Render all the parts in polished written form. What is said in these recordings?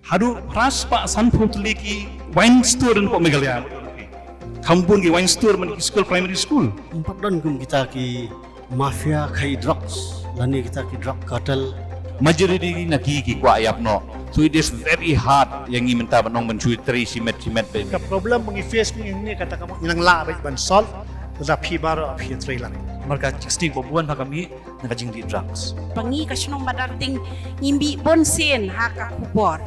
Haru ras pak sanput leki wine store dan pak Meghalaya. Kampung ki wine store man school primary school. Empat dan kita ki mafia kai drugs, lani kita ki drug cartel. Majority nagi ki kwa ayap no. So it is very hard yang ingin minta menong mencuri simet. Ka problem mengi face ni kata kamu ilang la ban solve za phi bar phi three lang. Marka sting buan pa kami nakajing di drugs. Pangi kasunong madating ngimbi bonsen haka kubor.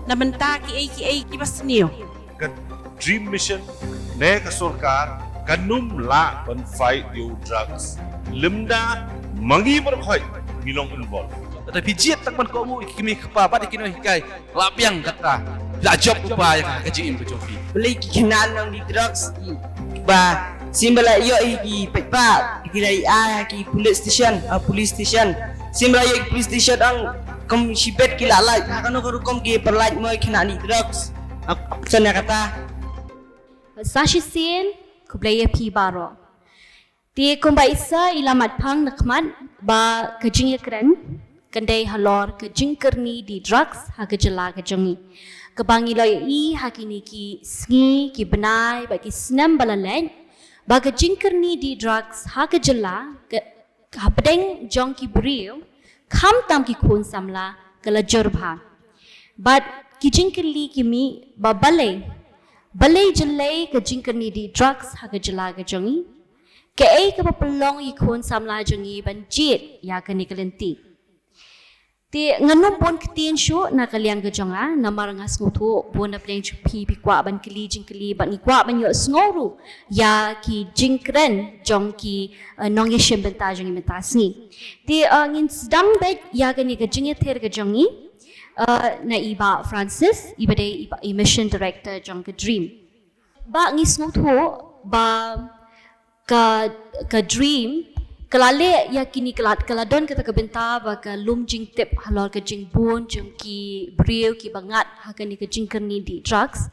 Nabenta ki ay basniyo. Kan dream mission ne ka sarkar kanum la ban fight you drugs. Limda mangi berkhoi milong involved. Tapi jiat tak man ko mo ikimi pa pa dikino hikay lapiang kata. La job pa yang kajing bejofi. Beli kinan ng di drugs ba simbala yo i pepa kilai ki police station simbala yo police station ang kom sipet kilala kano ko kom ki perlaj mo kinani drugs sana kata Sashi Sen kublaya pi baro ti kumba isa ilamat pang nakman ba kajing yakran kandai halor kajing kerni di drugs ha kajala kajangi kebangi loy i hakini ki sngi ki benai ba ki snam balalan ba kajing kerni di drugs ha kajala ha pedeng jong ki brio kham tam ki khun samla kala jorbha but kijing kerli kimi ba balai jalai kajing kerni di drugs ha kajala kajangi ke ai ka pelong i khun samla jangi ban jit ya kani kalenti ti nganum bon ktin shu na kaliang gajonga na marangas ngutu bon na pleng pi kwa ban kli jing kli ban ni kwa ban yo sngoru ya ki jingkren jong ki nong ye shem benta jong menta sni ti ngin sedang bet ya kani gajing ther gajongi na iba Francis iba de iba emission director jong ke dream ba ngis ngutu ba ka dream kalale ya kini kaladon kata kabenta ba ka lum jing tip halor ka jing bon jing ki brio ki bangat ha kani ka jing kerni di drugs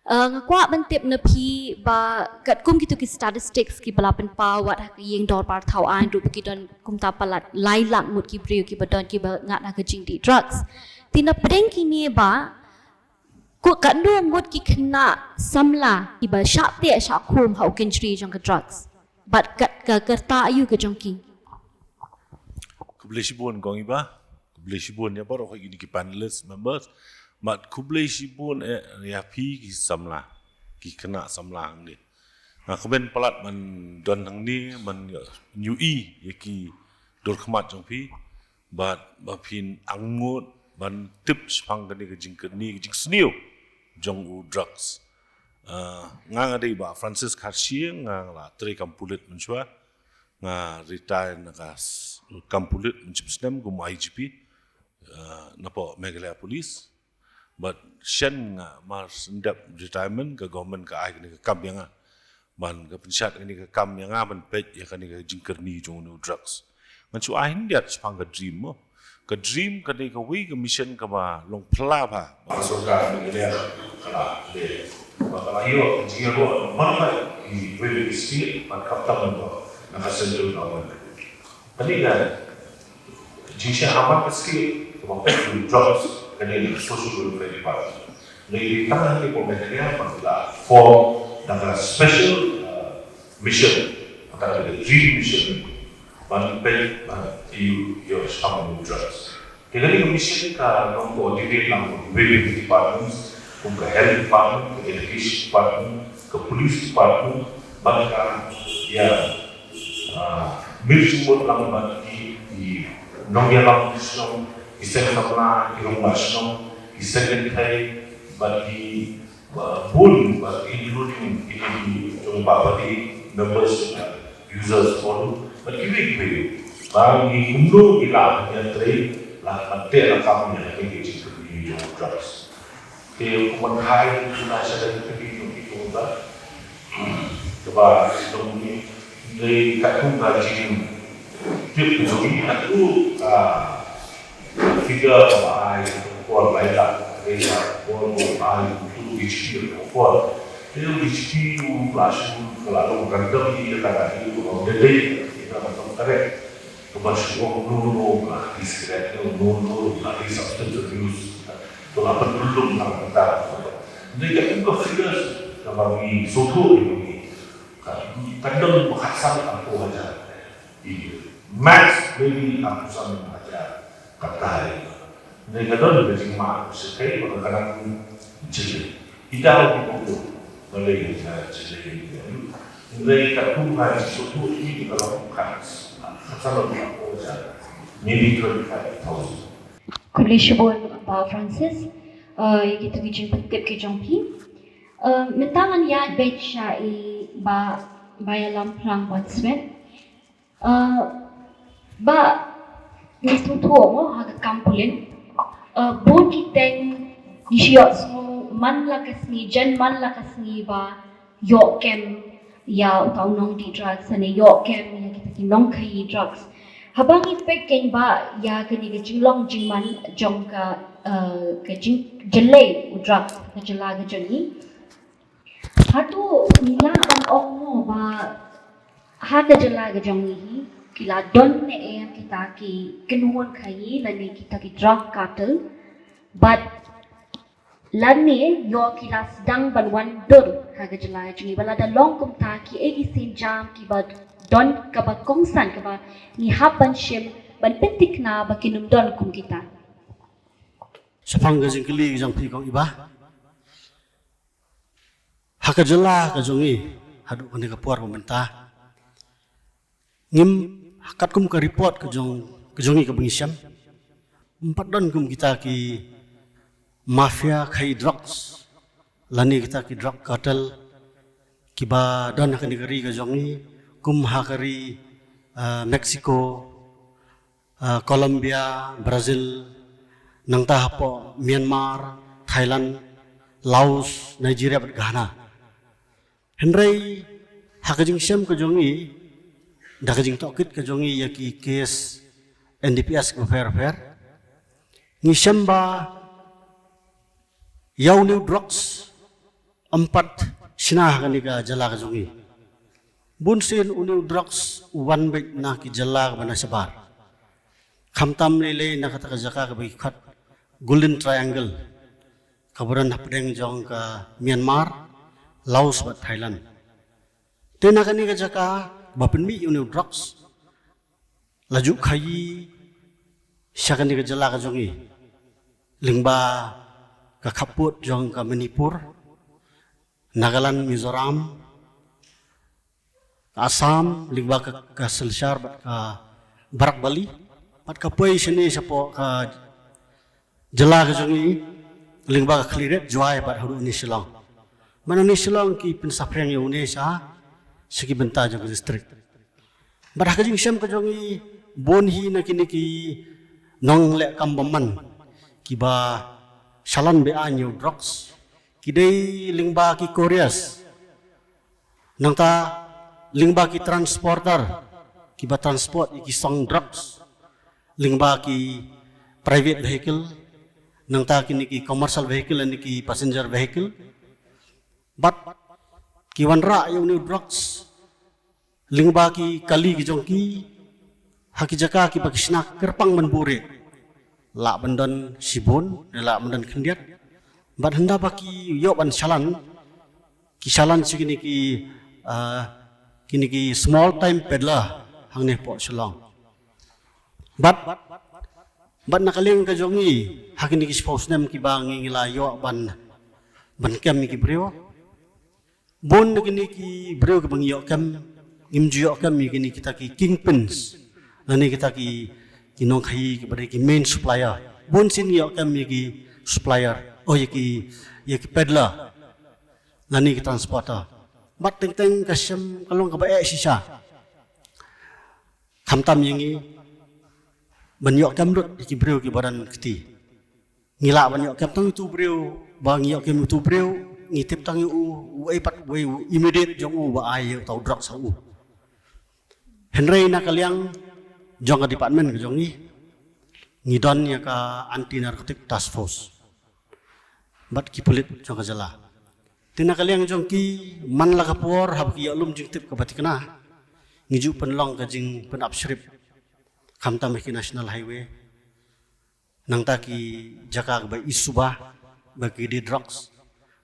ngakwa ban tip na pi ba kat kum kitu ki statistics ki balapan pa wat ha yeng dor par thau an ru ki don kum ta palat lai lang mut ki brio ki badon ki bangat ha ka jing di drugs tina pedeng kini ba ko kan do ngot ki khna samla ki ba sha te sha khum hau ken jri jong ka drugs but ka kerta ayu ke jongki Kublai Shibun kong iba Kublai Shibun ya baru kau ini ki panelist members mat Kublai Shibun ya pi ki samla ki kena samla ang ni nah keben pelat man don ang ni man new ya ki dor khmat jong pi but bapin angut ban tips pang kani ke jing sniu jong u drugs ngang ada iba Francis Karshi ngang la tri kampulit menjua nga retire nakas kampulit menjipsnem gum IGP napa Meghalaya Police but shen nga mar sendap retirement ke government ke ai ke kam yang ban ke pensat ini ke kam yang ban pej ya kan ke jingkerni jong nu drugs ngan chu ai dia spang ke dream ke dream ke ke wi ke mission ke ba long pla ba masuk ka Meghalaya kala le Bakalayo, Jigo, Mama, he really still, but Kaptamando, Nakasendu Novan. Paniga, Jisha Hamak skill, the drugs, and then social welfare department. They come and people make a for the special mission, the dream mission, but pay your stomach drugs. The mission can not coordinate with the departments. Ke health department, ke education department, ke police department, bahkan ya mirsumut lambat di nongya langsung, iseng sapla, irong masno, iseng kentai, bagi full, including ini bagi members, users follow, bagi we bagi undu ilah yang teri lah mati rakam yang engage di drugs. Ke kumankai na siya dari kebito ba diba itong ni katong gajin tip ni atu figure ba ay ko baila kaya ko ay tu HP ko pero HP flash kalau ganda ni kata itu jadi kita betul kare kemas ko no discreet no substance abuse Kalau penduduk nak kata, jadi kita figures kalau di suatu ini, kadang bahasa aku aja. Max maybe aku sama aja kata ini. Jadi kadang dia cuma sekai kadang jadi tidak begitu boleh jadi. Jadi kalau bukan suatu ini kalau bukan kalau aku aja, maybe 25,000. Kublai Shibun Pak Francis, kita bijing tip ke jompi. Mentangan ya bet syai ba bayalam perang buat sweat. Ba nistu tuo mo haga kampulin. Bon kiteng nisiot semua man lakas ni jen man lakas ni ba yok kem ya utau nong di drugs ane yok kem ya kita kinong kai drugs. Habang ipek keng ba ya kini ke jinglong jingman jong ka ke jing jelay udrak ke jela ke jengi. Hatu nila ban ong mo ba ha ke jela ke jengi kila don ne kita ki kenuan kai lani kita ki drug cartel but lani yo kila sedang banwan dur ha ke jela ke jengi bala da long kum ta ki egi sin jam ki ba don kaba kongsan kaba ni haban shim ban pentik na bakinum don kum kita. Sepang gajing keli jang pi kong iba. Haka jela ka jongi hadu kani ka puar pemerintah. Ngim hakat kum ka report ka jongi ka bengisyam. 4 don kum kita ki mafia khai drugs. Lani kita ki drug cartel kiba don ka negeri ka jongi kum hakari Mexico, Colombia, Brazil, nang tahapo Myanmar, Thailand, Laos, Nigeria bat Ghana. Henry hakajing syam ka jongi dakajing tokit ka jongi yaki case NDPS ko fair ni syam ba yaw new drugs 4 sinah kani ka jala ka jongi bunsin uniw drugs one bit na ki jala ka bana sabar khamtam lele na kata ka jaka ka bagi khat golden triangle kabaran hapdeng jong ka Myanmar Laos bat Thailand tena kani ka jaka bapin mi uniw drugs laju khai syakani ka jala ka jongi lingba ka khaput jong ka Manipur Nagaland Mizoram Assam lingba ka Silchar bat ka Barak Bali pat ka poi sini sapo ka jala ka jongi lingba ka Kliret Juai bat haru ni Shillong mana ni Shillong ki pensapren yo ni sa segi benta jong district bat ka jing syam ka jongi bon hi na kini ki nong le kambaman ki ba shalan be anyo drugs kidai lingba ki Koreas nang ta lingba ki transporter ki ba transport ki song drugs lingba ki private vehicle nang ta kini ki commercial vehicle and ki passenger vehicle but ki wanra yung new drugs lingba ki kali ki jongki haki jaka ki bakisna kerpang menbure la bandan Shibun la bandan Kendiat but henda baki yo ban shalan ki shalan sikini ki kini ki small time peddler hang ne po Shillong but nakaling ka jongi hakini ki spouse nem ki bangi ngilayo ban kem ki brio bon kini ki brio ki bangi yo kem imju yo kem kini kita ki kingpins lani kita ki kinong khai ki bari ki main supplier bon sin yo kem ki supplier oh ki peddler lani ki transporter bat teng kasyam kalong ka bae sisa khamtam yangi banyok kam rut ki breu ki badan keti ngila banyok kam tang tu breu bang yok kam tu breu ngitip tang u ai pat we immediate jong u ba ai tau drug sa u henry na kalyang jong ka department ka jong ni ngidon ya ka anti narcotic task force bat ki pulit jong ka jala tinakalyang jong ki man la kapor hab ki alum jing tip ka batikna ngiju penlong ka jing penapsrip khamtam ki national highway nang taki jaka ba isuba bagi di drugs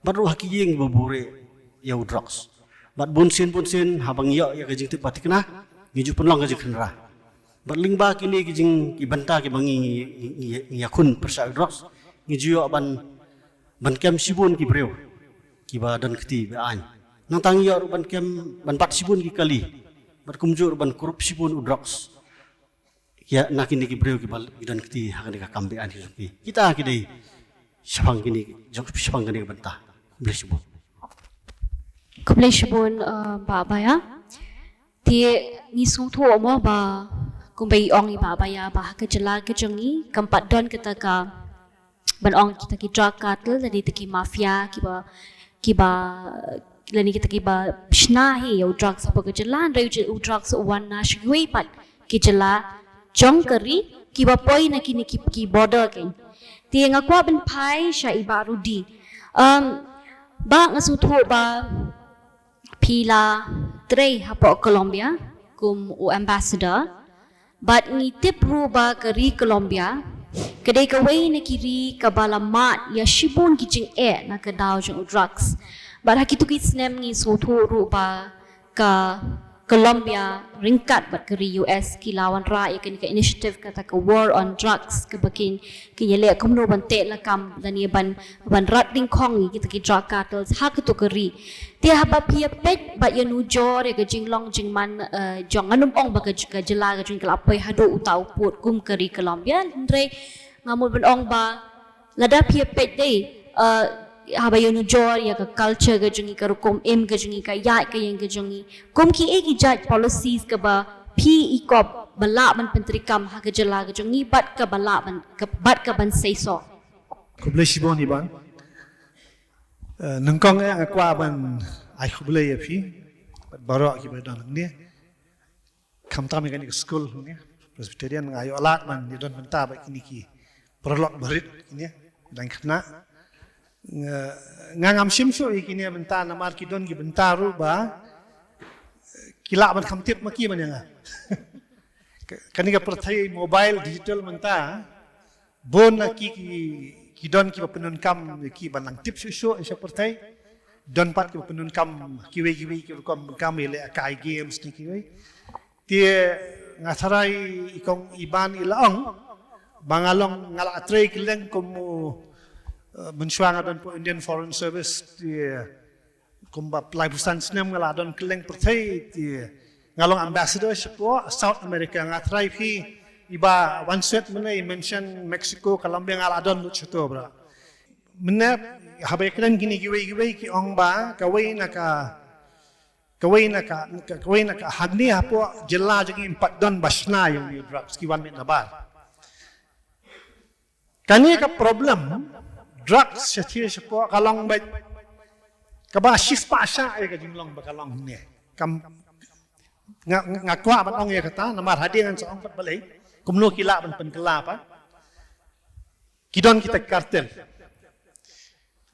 baru haki yeng babure yau drugs bat bunsin habang ya kajing tu pati kena ngiju penlong kajing kenra bat lingba kini kajing ibanta ki bangi yakun persa drugs ngiju ya ban kem sibun ki breu ki ba dan keti ba an nang tangi ya ban kem ban pat sibun ki kali bat kumjur ban korupsi pun drugs ya nak ini kibreu kibal idan kiti hakan ka kambe an kita kidai syapang kini jok syapang kini bentah boleh sebut kublai shibun ba ya tie ni sutu mo ba kumbai ong i ba ya ba ke jela ke jengi kampat don kita ka ban ong kita ki drug cartel tadi teki mafia kiba lani kita kiba shnahi yo drugs apa ke jela ndai drugs one na shgui pat ki jela jong kari kiba poi na kini ki border ken ti nga kwa ben pai sha iba rudi ba nga su tho ba pila tre hapo Colombia kum o ambassador but ni tip ru ba kari Colombia kedai kawai na kiri kabalamat ya shibun kijing na kadaw jong drugs but hakitu ki snem ni su tho ru ba ka Colombia ringkat bat keri US ki lawan ra ikan ke initiative kata ke war on drugs ke bakin ke yele kumno bante la kam dan ye ban rat ding khong ni kita ki drug cartels ha ke to keri dia haba pia pet bat ye nu jor ye ke jinglong jingman jong anum ong ba ke jela ke jing kelapai hado utau put kum keri Colombia ndre ngamul ben ong ba lada pia pet dei haba yunu jor ya ka culture ga jungi ka rukom em ga jungi ka ya ka yang ga jungi kom ki eki judge policies ka ba p ikop bala man pentrikam ha ga jala ga jungi bat ka bala man bat ka ban say so kublai shibon iban nangkong akwa ban ai kublai ya phi baro ki badan ni kam tam ga ni school ni presbyterian ayo alat man ni don benta ba kini ki prolog barit ni dan kena ngam shimsho ikini benta namar ki don ki bentaru ba kila ban khamtip maki man yang kani ka perthai mobile digital menta bon ki don ki penun kam ki banang tip sho isha perthai don pat ki penun kam ki kom kam ile kai games ni ki tie ngasarai ikong iban ilaong bangalong ngala atre kileng komu mensuang adon po Indian Foreign Service di kumba pelabuhan senam ngaladon keleng pertai di ngalong ambassador sepo South America ngatrai pi iba one set mana mention Mexico Colombia ngaladon lu chuto bra mana habai keren gini giwe ki ong ba kawai naka hagni hapo jela jagi 4 don basna yung drugs ki 1 minute nabar kani ka problem drugs setia sepo kalong baik kaba shift pasha ay ka jinglong ba kalong ni kam ngakwa ban ong ya kata namar hadian sa ong pat balay kumno kila ban penkela pa kidon kita kartel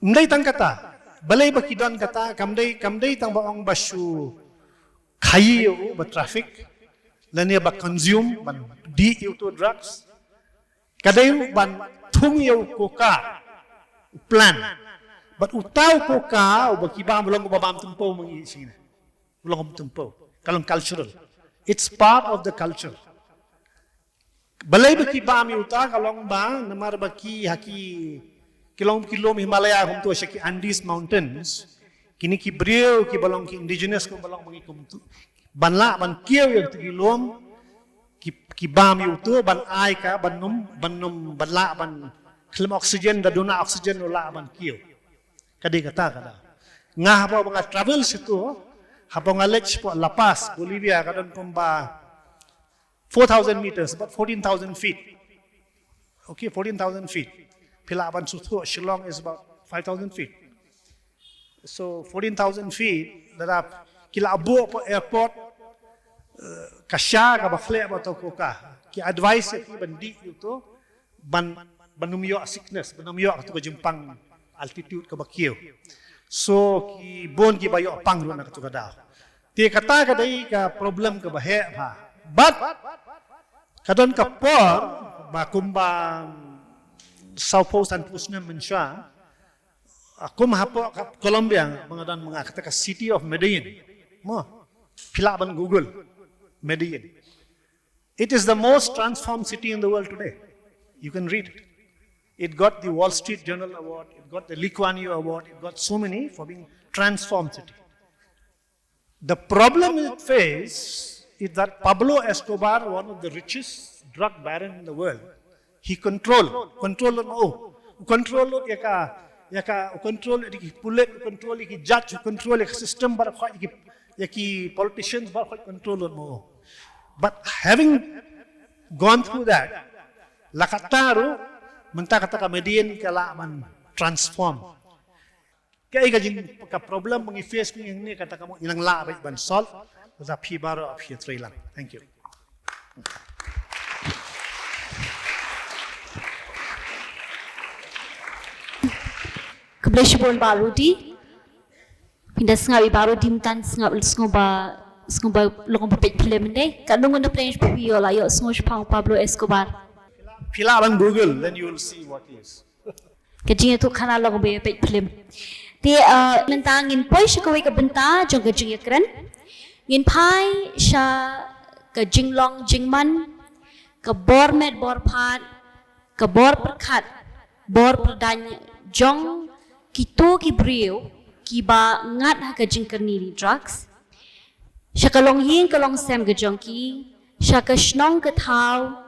ndai tang kata balay ba kidon kata kamdai tang ba ong basu khayi ba traffic lani ba consume ban di to drugs kadai ban thung yo koka plan but utaw ko ka o bakiba mo lang babam tumpo mangi sina ulong tumpo kalong cultural it's part of the culture balay bakiba mi uta kalong ba namar baki haki kilom Himalaya hum to shaki Andes mountains kini ki breu ki balong ki indigenous ko balong mangi kum tu banla ban kieu yang tigilom ki bam yu tu ban ai ka banum banla ban kelam oksigen da dona oksigen ola ban kieu kadi kata ngah apa mga travel situ hapa ngalech po La Paz Bolivia kadon pomba 4,000 meters about 14,000 feet okay 14,000 feet pila ban sutu Shillong is about 5,000 feet so 14,000 feet darap kila abu po airport kasya ka bakle ba to ko ka ki advice ki bandi itu banumyo sickness banumyo to jimpang altitude ka bakyo so ki bon ki bayo pang ro na to kada ti kata kadai ka problem ka bahe ba but kadon ka por ba kumba Sao San Pusna Mensha, aku mahapo Colombia mengadan mengatakan city of Medellin. Mo, pilaban Google, Medellin. It is the most transformed city in the world today. You can read it. It got the Wall Street Journal Award, it got the Lee Kuan Yew Award, it got so many for being transformed city. The problem it faced is that Pablo Escobar, one of the richest drug baron in the world, he control the police, control the judge, control the system, the politicians, control mo. But having gone through that, lakataru menta kata ka Medellin kala man transform. Kaya gajing ka problem mangi face ko yang ni kata kamu ilang la ban solve was a pi baro of here three lang. Thank you. Keblesibon baru di pindah sengawi baru di mtan sengawa lokong pepek film ni kadang guna plan seperti yo lah yo sengawa Pablo Escobar. Filaban Google, then you will see what is. Kajing itu kana lokong pepek film. Ti mentang ngin poi syakawai ke benta jong kajing ya keren. Ngin pai sya kajing long jing man ke bor med bor pat ke bor perkat bor perdanya jong kito ki brio ki ba ngat ha kajing kerni di drugs. Sya kalong yin kalong sem ke jong ki sya ke shnong ke thau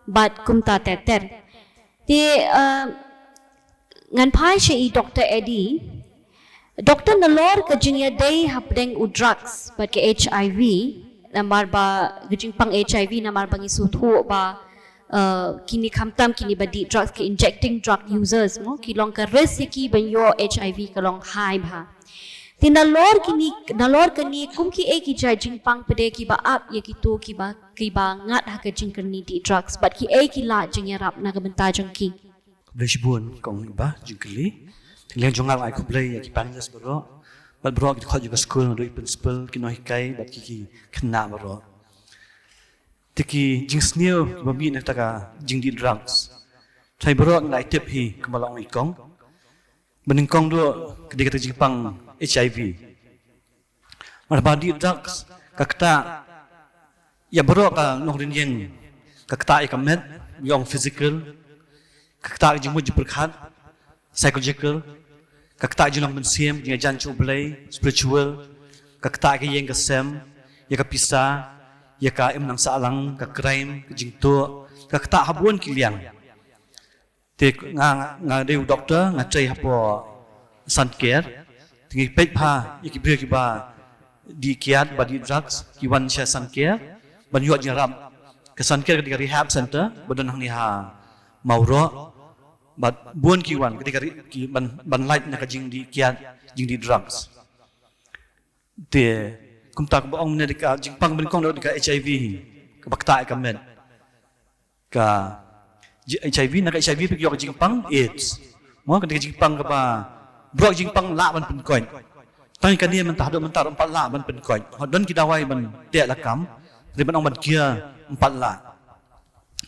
bat kumta teter. Ti ngan pai sya i Dr. Eddie Doktor nalor kajing ya day hapdeng u drugs but ke HIV namar ba kajing pang HIV namar bangi suthu ba kini kamtam kini ba di drugs ke injecting drug users mo kilong ka risk ki ban yo HIV kalong high ba tin nalor kini kum ki e ki jing pang pede ki ba up ye ki to ki ba ngat ha kajing kerni di drugs but ki e ki la jing ya rap na ka benta jong ki Bersibun kong iba jingkeli. Tinggal jongal ai kublai ki panjas bro. Bat bro ki khot juga school do principal ki no hikai bat ki kena bro. Tiki jing sneo ki babi nak taka jing di drugs. Thai bro ngai tip hi kemalong ikong. Bening kong do kedai kata jing pang HIV. Mar badi drugs kakta ya bro ka nong rin yang kakta ikamet yong physical kakta jing mo jiperkhat psychological kakta jing long mensiam jing jan chublai spiritual kakta ke yang kesem ya ka pisa ya ka em nang salang ka crime jing to kakta habun kiliang te nga deu doctor nga chai hapo sun care tingi pek pha ya ki bre ki ba di kiat ba di drugs ki wan sha sun care ban yo jing ram ka sun care di rehab center badan hang ni ha mauro but buon kiwan ketika ki ban light na kajing di kiat jing di drugs te kumtak boong na dika jing pang ben kong do dika HIV ka bakta ka men ka HIV na ka HIV pik yo ka jing pang AIDS mo ketika jing pang ka ba bro jing pang la ban pen koin tang kan ni man ta do man tar 4 la ban pen koin hodon ki dawai ban te la kam ri ban ong ban kia 4 la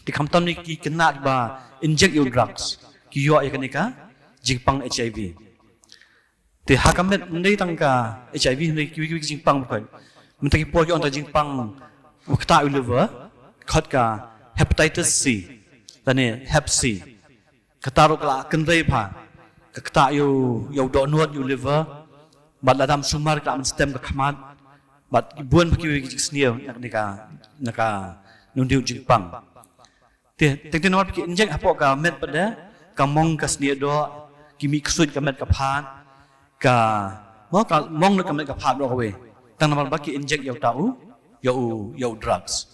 ti kham tam ni ki kena ba inject your drugs kiyo ay kanika jingpang HIV. Te hakamet ndai tangka HIV ndai kiwi jingpang bukan. Mentaki po yo anta jingpang wakta liver khot ka hepatitis C. Tane hep C. Kataro kala kendai pha. Kakta yo do nuat yo liver. Bat ladam sumar ka stem ka khamat. Bat buan kiwi snew naka nundiu jingpang. Te tenor ki inject hapo ka met pada kamong kasnia do kimi ksud kamet kaphan ka mo ka mong na kamet kaphan do we tang namal baki inject yaw tau yaw drugs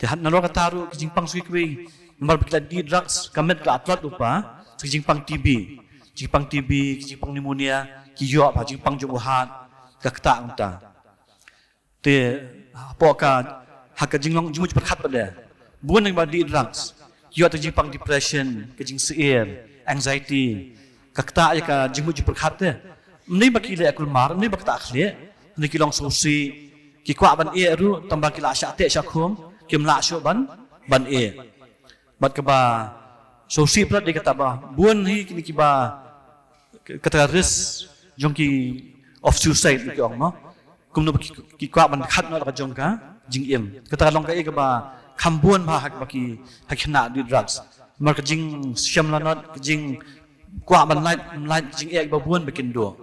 te hat nalo kataru kijing pang sui kwe namal baki di drugs kamet ka atlat upa kijing pang TB kijing pang pneumonia kiyo pa kijing pang jobuhat ka kta unta te po ka hakajing long jumu perkhat pada buan ng badi drugs kiyo ta jing pang depression kajing seir anxiety kakta ya ka jing mu perkhat te mni bakile akul mar mni bakta akhle ni kilong susi ki kwa ban e ru tamba kila sha te sha khom kim la sho ban e bat ka ba So si prat dia kata bah, buan hi kini kiba kata risk jong ki of suicide ki ong no. Kum no ki kwa ban khat no la jong ka jing em. Kata long ka e ka ba kham buan ba hak ba ki hak na di drugs. Mar ka jing syam la not jing kwa ban lai jing e ba buan bikin do.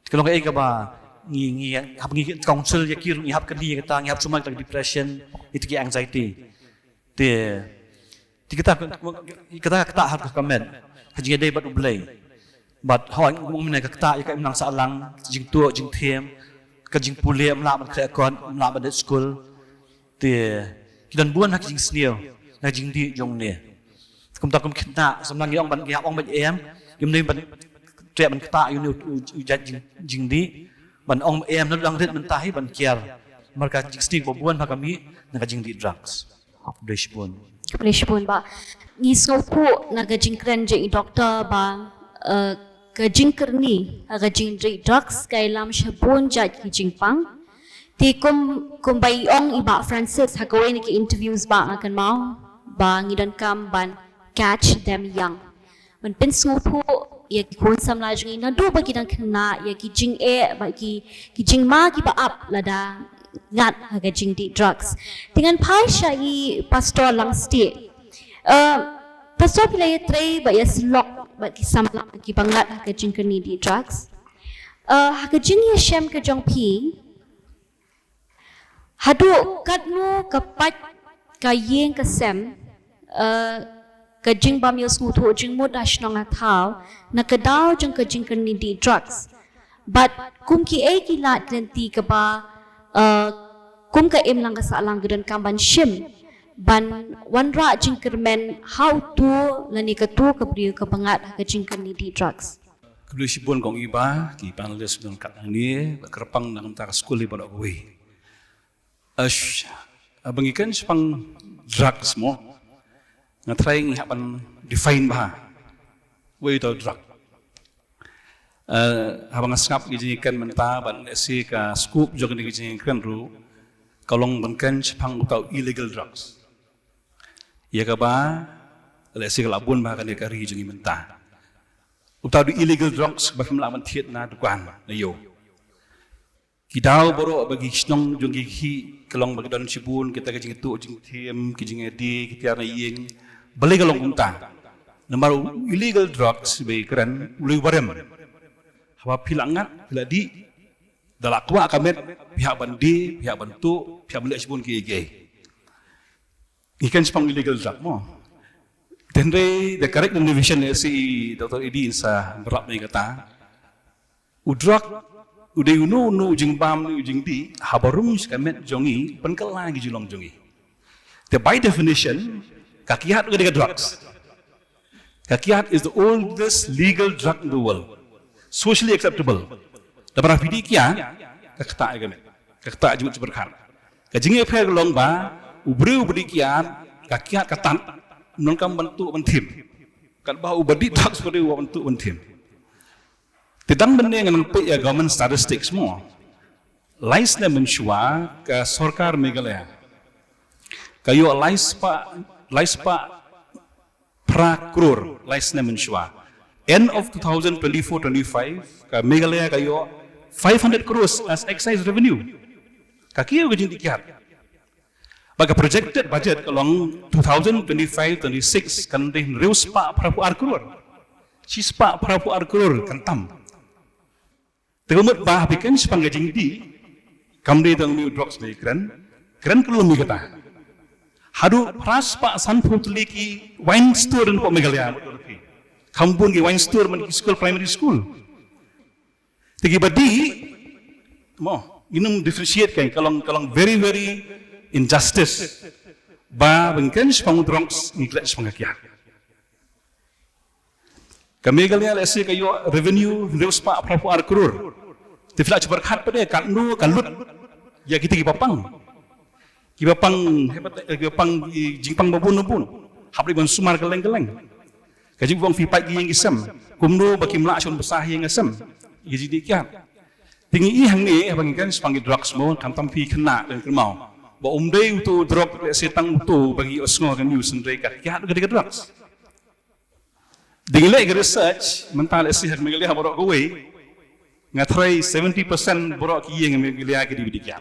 Kalau ka e ka ba ngi hab ngi counsel ya ki ngi hab ka di kata ngi hab sumak depression itu ki anxiety. Kita har ka kamen hajing day bat ublay but how mo mina ka ta ka imnang sa alang jing tu jing them ka jing pule mla man kha kon mla ban school te kidan buan hak jing sneo na jing di jong ne kum ta kum khna samlang yong ban ya ong ban em yum nei ban tre ban ta yu ni jing di ban ong em no lang ret man ta hi ban kiar mar ka jing sneak bo buan ha kami na ka jing di drugs Kublai Shibun. Kublai Shibun ba. Ngi skopu na gajing kren je doktor ba gajing kerni gajing je drugs kai lam Shibun jat ki jingpang. Ti kum bai ong iba Francis hakawe ni ki interviews ba akan mau ba ngidan kam ban catch them young. Man pin skopu ya ki kon sam la jing na do ba ki dan kena ya ki jing e ba ki jing ma ki ba up lada ngat haga jing di drugs dengan pai syai pastor lang sti pastor pilai trai ba ya slok ba ki samla ki bangat haga jing ni di drugs haga jing ya shem ke jong pi hadu katnu kapat ka yeng ka sem ka jing bam yo smu tho jing mod dash nong athau na ka daw jong ka jing ni di drugs but kum ki e ki la tenti ka ba kum ka em lang ka sa lang gedan kamban shim ban wanra jingkermen how to lani ka tu ka priu ka bangat ka jingker ni di drugs Kublai Shibun kong iba ki panelis ng katang ni kerpang ng ta school iba ko we abangikan pang drugs mo nga trying hapan define ba we to drug habang skap gijikan menta ban si ka scoop jog ni gijikan ru kalong bankan pang utau illegal drugs ya ka ba si kalabun ba kan ka ri jingi menta utau di illegal drugs ba kamla man thiet na dukan na yo kidaw boro bagi snong jong gi kalong bagi don Shibun kita gijing tu jing them gijing edi kita na yeng bali kalong unta namar illegal drugs be kran ului barem hawa pilangan pila di dalakwa kamet pihak bandi pihak bantu pihak beli Shibun ki ikan sepang illegal drug mo then the correct division si Dr. Edi sa berap ni kata udrak udah unu ujing bam ujing di habarum kamet jongi penkala gi julong jongi the by definition kakiat udah drugs kakiat is the oldest legal drug in the world socially acceptable. Dapat video kia, kakta agam, kakta jumut berkar. Kajingnya fair long ba, ubri kia, kakiat katan, non kam bentuk bentim. Kat bah ubadi tak seperti bentuk bentim. Tidang benda yang nampak ya government statistics semua. Laisnya mensua ke Sarkar Meghalaya. Kayu laispa pra-crore laisnya mensua. End of 2024-25, ka Meghalaya kayo 500 crores as excise revenue. Kakiyo gajing dikihat. Baga projected budget along 2025-26 kan din reus pa prapu ar crore. Cispa prapu ar crore kantam. Tegumut bah bikin sepang gajing di kamdi tang new drugs ni kran kelum kata. Hadu pras pa sanputli ki wine store po Meghalaya. Kampung ki wine store man ki school primary school. Tigi badi mo inum differentiate kay kalong very injustice ba bangkan sepang drugs niklat sepang kiat. Kami Meghalaya lesi kayo revenue reus pa prapu ar crore. Tifla cepat khat pada kandu kalut ya kita kipapang hebat jingpang babun habri ban sumar keleng kaji buang fipat gi yang isem kumdo baki mlakson besah yang isem jadi dikiat tinggi ihang ni abang kan sepanggil drugs mo kantam fi kena dan kermau ba umdei untuk drug setang utu bagi osngo kan news ndai kat kiat ke drugs Dingle research mental esih mengelia borok kowe ngatrai 70% borok ki yang mengelia ke di bidikian.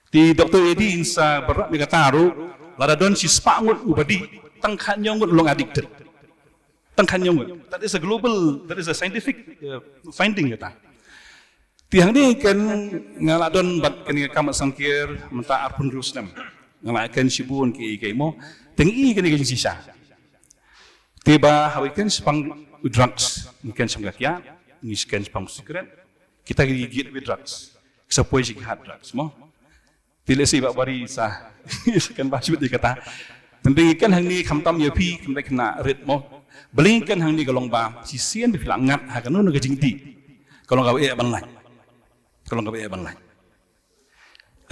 Di Dr. Edi insa berat mikataru lada don si spangut ubadi tangkan nyongut long addicted. Tangkan nyongut. That is a scientific finding kata. Tiang ni kan ngaladon bat kini kamat sangkir menta arpun rusnam. Ngalakan sibun ki mo tengi kini kini sisa. Tiba hawikan sepang drugs, mungkin semgakia, niskan sepang cigarette, kita gigit with drugs, sepoi sih hard drugs, mo. Tidak sih bak bari sah, kan bahasa betul kata. Tentang hang ni kamtam yapi, kamtai kena red mo. Belingkan hang ni galong ba, sisian berfilangat, hakan nu ngejingti. Kalau nggak boleh banlai,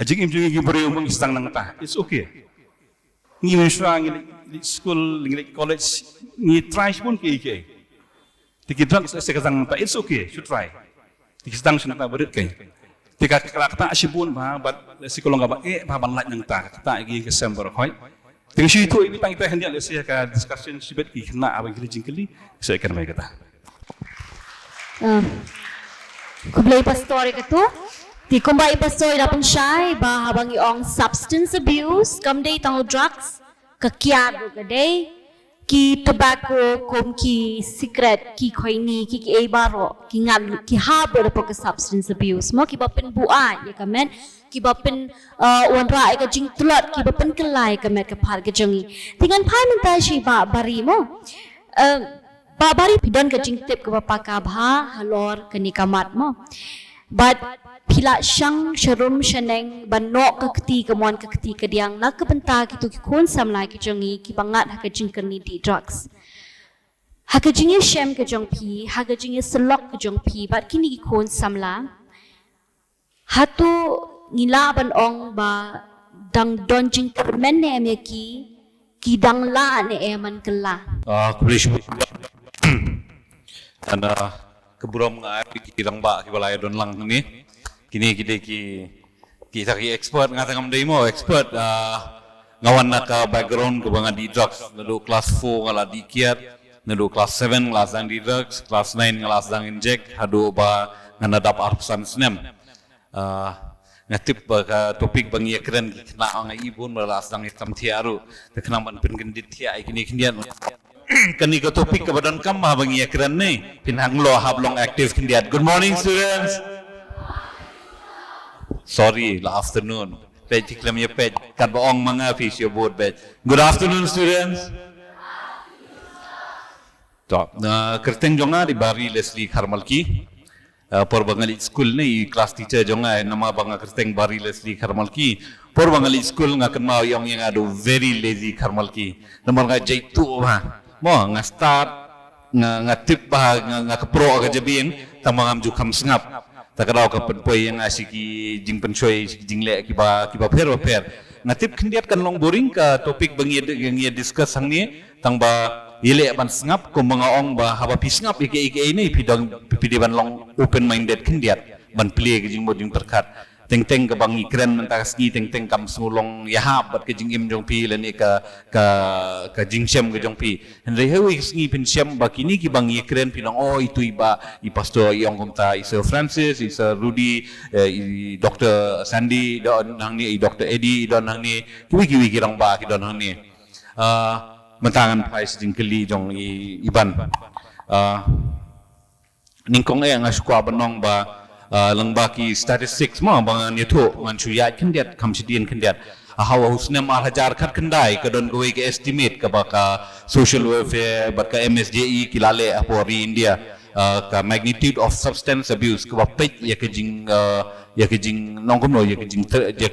Ajing imjungi gibari umum istang nang ta, it's okay. Ngi mesra ngi school ngi college ngi try pun ke ke tiki drugs sekazang ta it's okay should try tiki sedang sunata berit kai tika kata asibun ba bat psikolog ba ba ban laj nang ta ta gi ke sember khoi tiki shi tu ibi tang ita hendia le sia ka discussion sibet ki kena abang kili jingkeli so ikan mai kata kublai pastor itu Ti kumbai pastor dapat syai bah habang iong substance abuse, kamday tang drugs, kakiad gadai, ki tobacco, kom ki cigarette, ki koini, ki baro, ki ngal, ki harbor po ke substance abuse. Mo ki bapen buai ya kamen, ki bapen wanra ka jing tulat, ki bapen kelai kamen ke par ke jongi. Dengan pai minta si ba bari mo. Ba bari pidon ke jing tip ke bapa ka bha halor ke nikamat mo. But pila syang syarum syaneng banok kekti kemuan kekti kediang nak kebenta gitu kikun samla kijongi kibangat hakajing kerni di drugs. Hakajingnya shem kejong pi, hakajingnya selok kejong pi, but kini kikun samla. Hatu ngila ban ong ba dang donjing kermen ne emeki kidang la ne eman kela. Kulish. Dan keburam ngai kirang ba kibalaya don lang ni. Kini kita expert ngatang demo expert ngawan nak background ke banga di drugs lalu kelas 4 ngala di kiat lalu kelas 7 kelas dang di drugs kelas 9 kelas dang inject hadu ba ngana dap arsan snem ngatip ba topik bangi keren kena ang ibun balas dang hitam tiaru tekna man pen gendit tia kini kindian kani ke topik ke badan kam bangi keren ni pinhang lo hablong active kindiat. Good morning students. Sorry, la afternoon. Page iklam ya page. Kat baong mga fish your board page. Good afternoon, students. Top. Kerteng jonga di bari Leslie Karmalki. Por bangali school ni class teacher jonga nama banga kerteng bari Leslie Karmalki. Por bangali school ngakan mau yang ado very lazy Karmalki. Nomor nga jaitu ha. Mo nga start nga tip ba nga kapro ka jabin tamangam ju kam sngap. Takaraw ka penpoy yang asiki jing pensoy jing le kiba per ngatip kendiat kan long boring ka topik bangi yang ia discuss sang ni tang ba ile ban sngap ko mga ong ba haba pisngap ike ini pidi ban long open minded kendiat ban play ke jing moding terkat teng-teng ke bangi keren mentaski teng-teng kam smulong yahap bat ke jing im jong pi lani ka jing syam ke jong pi henry hewi sngi pin syam ba kini ki bangi keren pinang oh itu iba i pastor yong komta i Sir Francis i Sir Rudy i Dr. Sandy don hang ni i Dr. Eddie don hang ni kiwi kirang ba ki don hang ni mentangan pais jing keli jong iban ningkong nga sukwa banong ba langbaki statistics mo bangan itu mansuyat kendiat kamsidian kendiat hawa husna mal hajar khat kendai kadon goi ke estimate ka baka social welfare baka MSJE kilale apori India ka magnitude of substance abuse ka bapet ya ke jing nongkom no ya ke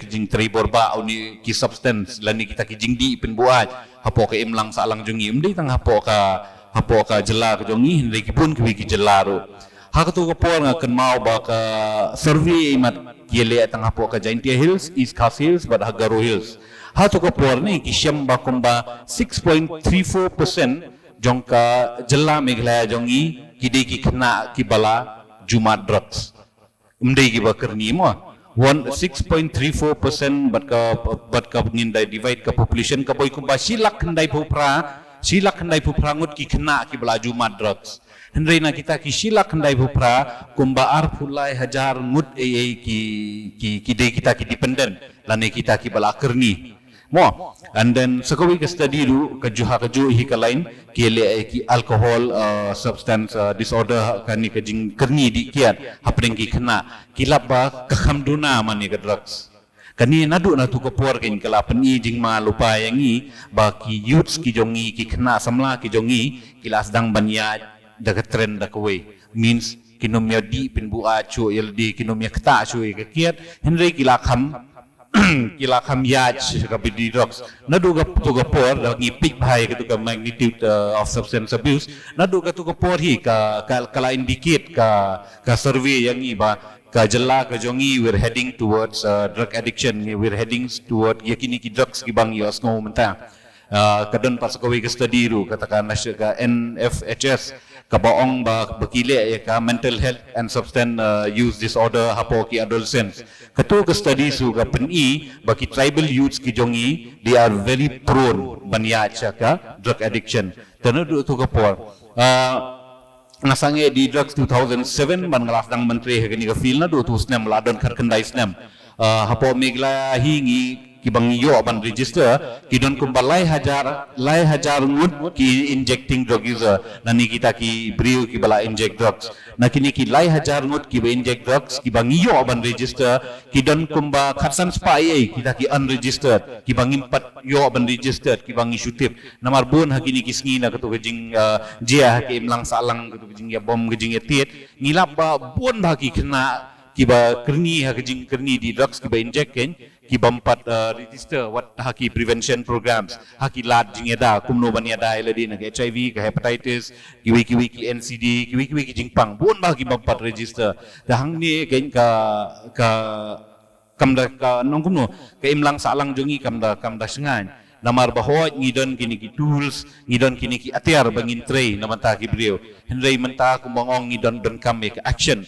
jing tribor ba ni ki substance lani kita ki jing di pen buat hapo ka imlang sa alang jungi umdi tang hapo ka jela ka jongi hindai ki pun ki jelaru hak tu kapor ngakan mau baka survey imat kiele tengah po ka Jaintia Hills, East Coast Hills, bad Hagaro Hills. Hak tu kapor ni kisyam bakumba 6.34% jong ka jela Meghalaya jongi kide ki kena kibala Jumat drugs. Umdai ki bakar ni mo 6.34% bat ka ngindai divide ka population ka boy kumba silak kendai popra silak handai puprangut ki kena ki belaju mad drugs Henry na kita ki silak handai pupra kumbaar pulai hajar ngut ki de kita ki dependent lane kita ki balakerni mo and then sakawi ka study ru ka juha hi ka lain ki le ki alcohol substance disorder kani ka jing kerni di kiat hapring ki kena kilap ba ka khamduna mani ka drugs kani nadu na tu ko por kin kala pani jing ma lupa yangi ba ki youths ki jongi ki kena samla ki jongi kilas dang banya daga trend da kwe means kinomya di pin bu a chu yeldi kinomya kta chu ka kiat henry kila kham yaj ka bidi drugs nadu ga tu ga por lagi pik bhai ka tu ka magnitude of substance abuse nadu ga tu ga por hi ka kala indicate ka survey yangi ba ka jalla ka jongi we're heading towards drug addiction we're heading toward yakini ki drugs ki bang yos ngo menta kadon pas ko ka study ru katakan ka NFHS ka baong ba bakile ka mental health and substance use disorder hapo ki adolescents katu ka study su ka peni baki tribal youths ki jongi they are very prone banya ka drug addiction tanu tu ka por nasange di drugs 2007 ban ngelas dang menteri kini ka feel na do tu snem ladon kar kendai snem hapo migla hingi ki bang yo ban register ki don kumbalai hajar ngut ki injecting drug user nani kita ki briu ki bala inject drugs na kini ki lai hajar ngut ki inject drugs ki bang yo ban register ki don kumba khatsan spai kita ki unregistered ki bang impat yo ban registered ki bang isutip namar bon hakini ki sngi na katu kejing jia ki imlang salang katu kejing ya bom kejing ya tiet ngilap ba bon ba ki kena ki ba kerni ha kejing kerni di drugs ki ba inject ken ki bampat register what haki prevention programs haki lad jingeda kumno baniada eladi na HIV ka hepatitis kiwi ki NCD kiwi ki jingpang bon ba ki bampat register dahang ni ken ka kamda ka nong kumno ka imlang salang jongi kamda sengan namar bahwa ngidon kini ki tools ngidon kini ki atiar bangin tray namanta ki brio henry menta kumbangong ngidon don kame ka action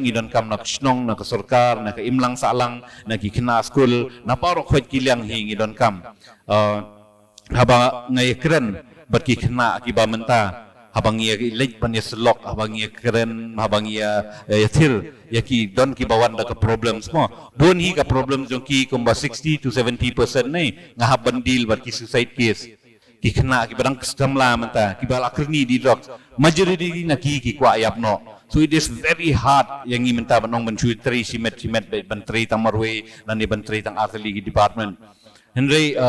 ngidon kam na snong na ka sarkar na ka imlang salang na ki kina school na paro khwet kilang hi ngidon kam haba ngai kren bat ki kina ki ba menta habang ia lej pan ya selok habang ia keren habang ia yathir yaki don ki bawan da ka problems mo bon hi ka problems jong ki kumba 60 to 70% nei ngahap bandil bat ki suicide case ki kena ki barang kestamla menta ki bal akrni di drugs majority na ki kwa ayap no so it is very hard yang i menta banong mencui tri simet bantri tamarwe nani bantri tang artillery department Henry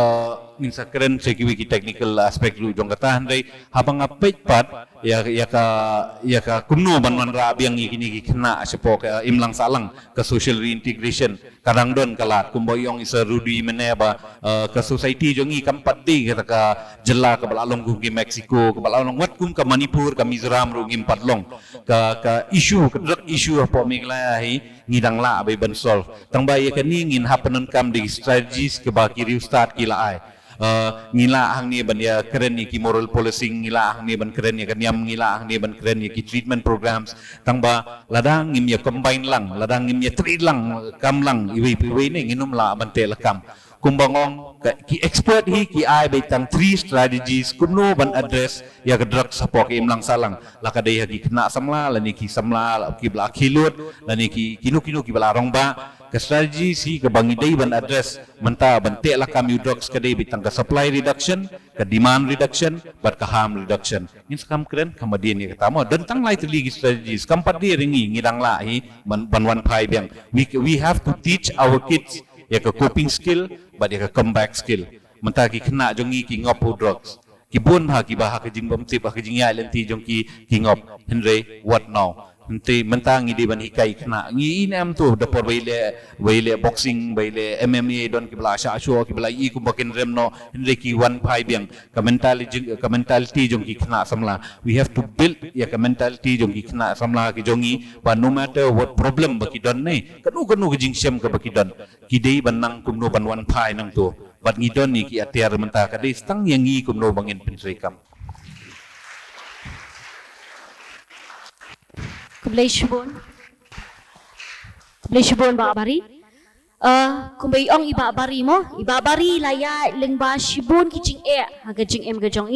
minsa keren sekiwi ki technical aspect lu jong kata Henry habang apet pat ya ka kumno banwan rabi yang ikini kena sepo ka imlang salang ke social reintegration kadang don kalat kumboyong isa rudi meneba ke society jongi kampat di kata ka jela ke balalong ki Mexico ke balalong wat kum ke Manipur ke Mizoram ru ngimpat long ka issue ke drug issue apa miglahi ngidang la bay ban solve tang bay ka ni ngin hapenon kam di strategies ke baki start kila ai ngila hang ni ban ya keren ni ki moral policing ngila hang ni ban keren ya kaniam ngila hang ni ban keren ya ki treatment programs tang ba ladang ngim ya combine lang ladang ngim ya treat lang kam lang iwi ni nginum la ban te lakam kumbangong ki expert hi ki ai bay tang 3 strategies kumno ban address ya ke drug support ki imlang salang lakadai ha ki kena samla lani ki samla ki bla khilut lani ki kinu ki bla rong ba ke strategi si ke bangi dai ban address menta bantek lah kami drugs ke dai bitang ke supply reduction ke demand reduction bat ke harm reduction in skam keren kemudian ni kata mo dan tang lai teli strategi kampat dia ringi ngidang la hi ban wan pai biang we have to teach our kids ya ke coping skill bat ya ke comeback skill menta ki kena jongi ki ngop drugs ki bon ha ki bah ke jing bom tip ha ke jing ya lenti jong ki ngop Henry what now nanti mentang di ban hikai kena ngi inem tu dapor baile boxing baile MMA don ki bala sha sho ki bala i ku bakin remno Henry ki one pai biang ka mentality jong ki kena samla we have to build ya ka mentality jong ki kena samla ki jongi but no matter what problem baki don nei kanu ki jing sem ka baki don ki dei ban nang kumno ban one pai nang tu bat ngi don ni ki atiar menta ka dei stang yang ngi kumno bangin pinrikam Kublai Shibon Ba Bari kumbai ong ibabari mo, ibabari laya lingba shibun kijing haga jing gajong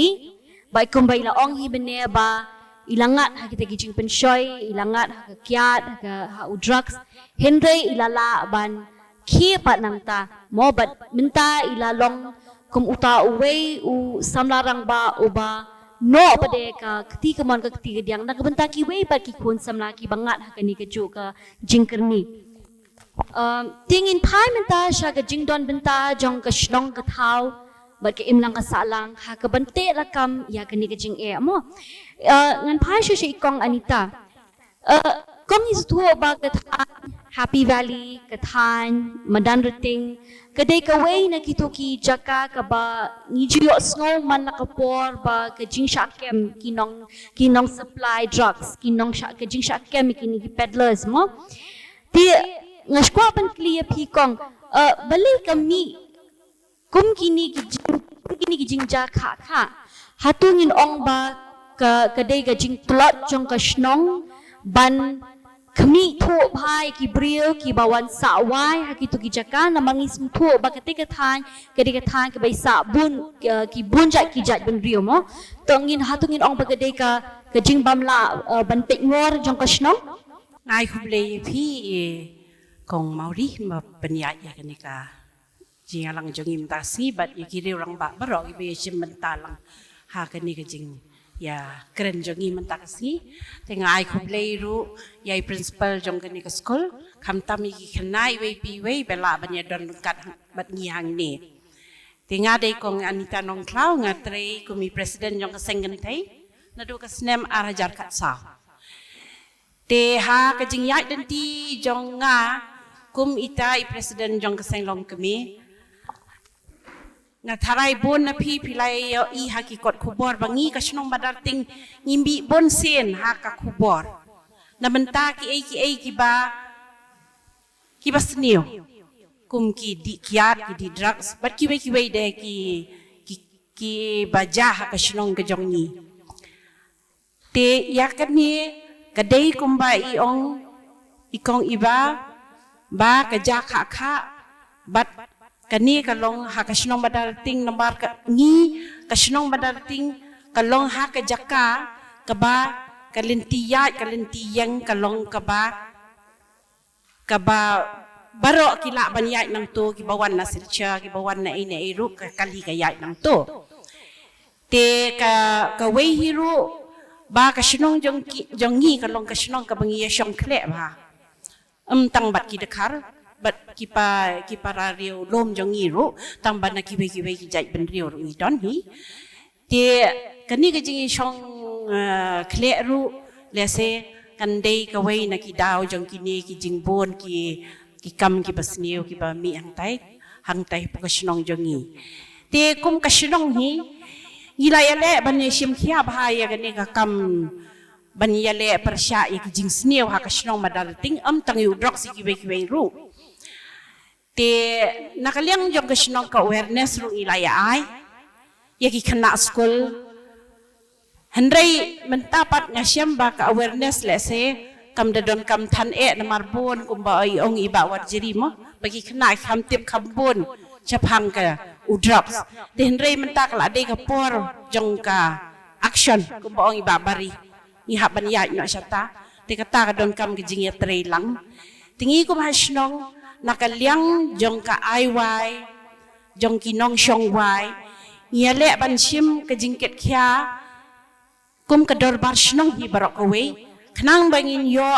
bai kumbai la ong hi bene ba ilangat ha kita kijing penshoy, ilangat ha kiat ha drugs, henry ilala ban ki pat nang ta mo bat minta ilalong kum uta uwei u samlarang ba uba no pade ka keti kemon ka keti diang nak benta ki wei pat ki kun samla ki bangat ha kani keju ka jingkerni tingin pai minta sya ka jingdon benta jong ka shnong ka thau bat ka imlang ka salang ha ka bante rakam ya kani ka jing mo ngan pai sya ikong Anita kong is tuo ba ka Happy Valley ka than madan ruting kadai ka wei na kitoki jaka ka ba ngijo snow man na kapor ba ka jing sha kem kinong supply drugs kinong sha ka jing sha kem kini peddlers mo ti ngashkwa pan clear pikong balik kami kum kini kijing ja kha hatungin ong ba kadai ka jing plot jong ka shnong ban kami tho bhai ki brio ki bawan sawai ha ki tu ki jaka na mangis tho ba kate ka than ka bai sa bun ki bun jat ki jat ban brio mo tongin hatungin ong ba kadai ka jing bamla ban pek ngor jong ka shnong ngai khuble phi kong mauri ma penyat ya kenika jing alang jongim tasi bat yiki rang ba barok ibe sim mentalang ha kenika jing ya keren jongi mentakasi tengai khuble ru yai principal jong kenika school kham tami ki khnai we pi we bela banya don kat bat ngiang ni tenga dei kong Anita nong klau ngatre kumi president jong kesengen thai nadu ka snem arajar kat sa te ha ka jing yai den ti jong nga kum ita i presiden jong keseng long kami ngatharai bon na phi philai yo i hakikot khubor bangi ka shnong badarting ngimbi bon sen ha ka khubor na benta ki ba snio kum ki di kiat ki di drugs bat ki we de ki baja ha ka shnong ka jong ni te yakat ni kadai kum ba i ong ikong iba ba ka ja kha bat kani kalong ha kasnong badarting nambar ka ngi kasnong badarting kalong ha ka jaka ka ba kalintiyang kalong ka ba baro kila banyai nang to ki bawan na silcha ki bawan na ina iru ka kali ka yai nang to te ka wei hiru ba kasnong jong ngi kalong kasnong ka bangi shong khle ba tang bat ki dekar bat kipa radio lom jong iru tang bat na kiwe ki jai ben rio ru don hi te kani ka jing shong khle ru lese kan dei ka wei na ki daw jong kini ki jing bon ki kam ki basnio ki ba mi hang tai pu ka shnong jong i te kum ka shnong hi ilai ban ne sim khia bhai ka ne ka kam banyale persya ik jing sneo ha kasnong madal ting tang yu drok si kiwe ru te nakaliang jong kasnong ka awareness ru ilaya ai yaki khana school handai mentapat ngasyam ba ka awareness lese kam dadon kam than na marbon kumba ai ong iba wat jiri mo bagi khana kham tip khambon chapang ka u drops te handai mentak la de ka por jong ka action kumba ong iba bari ihap banyai no syata te kata ka don kam gijing ya lang tingi ko hasnong nakaliang jong ka aiwai jong kinong shong wai yale ban sim kejingket kya kum ka dorbar shnong hi barok away khnang bangin yo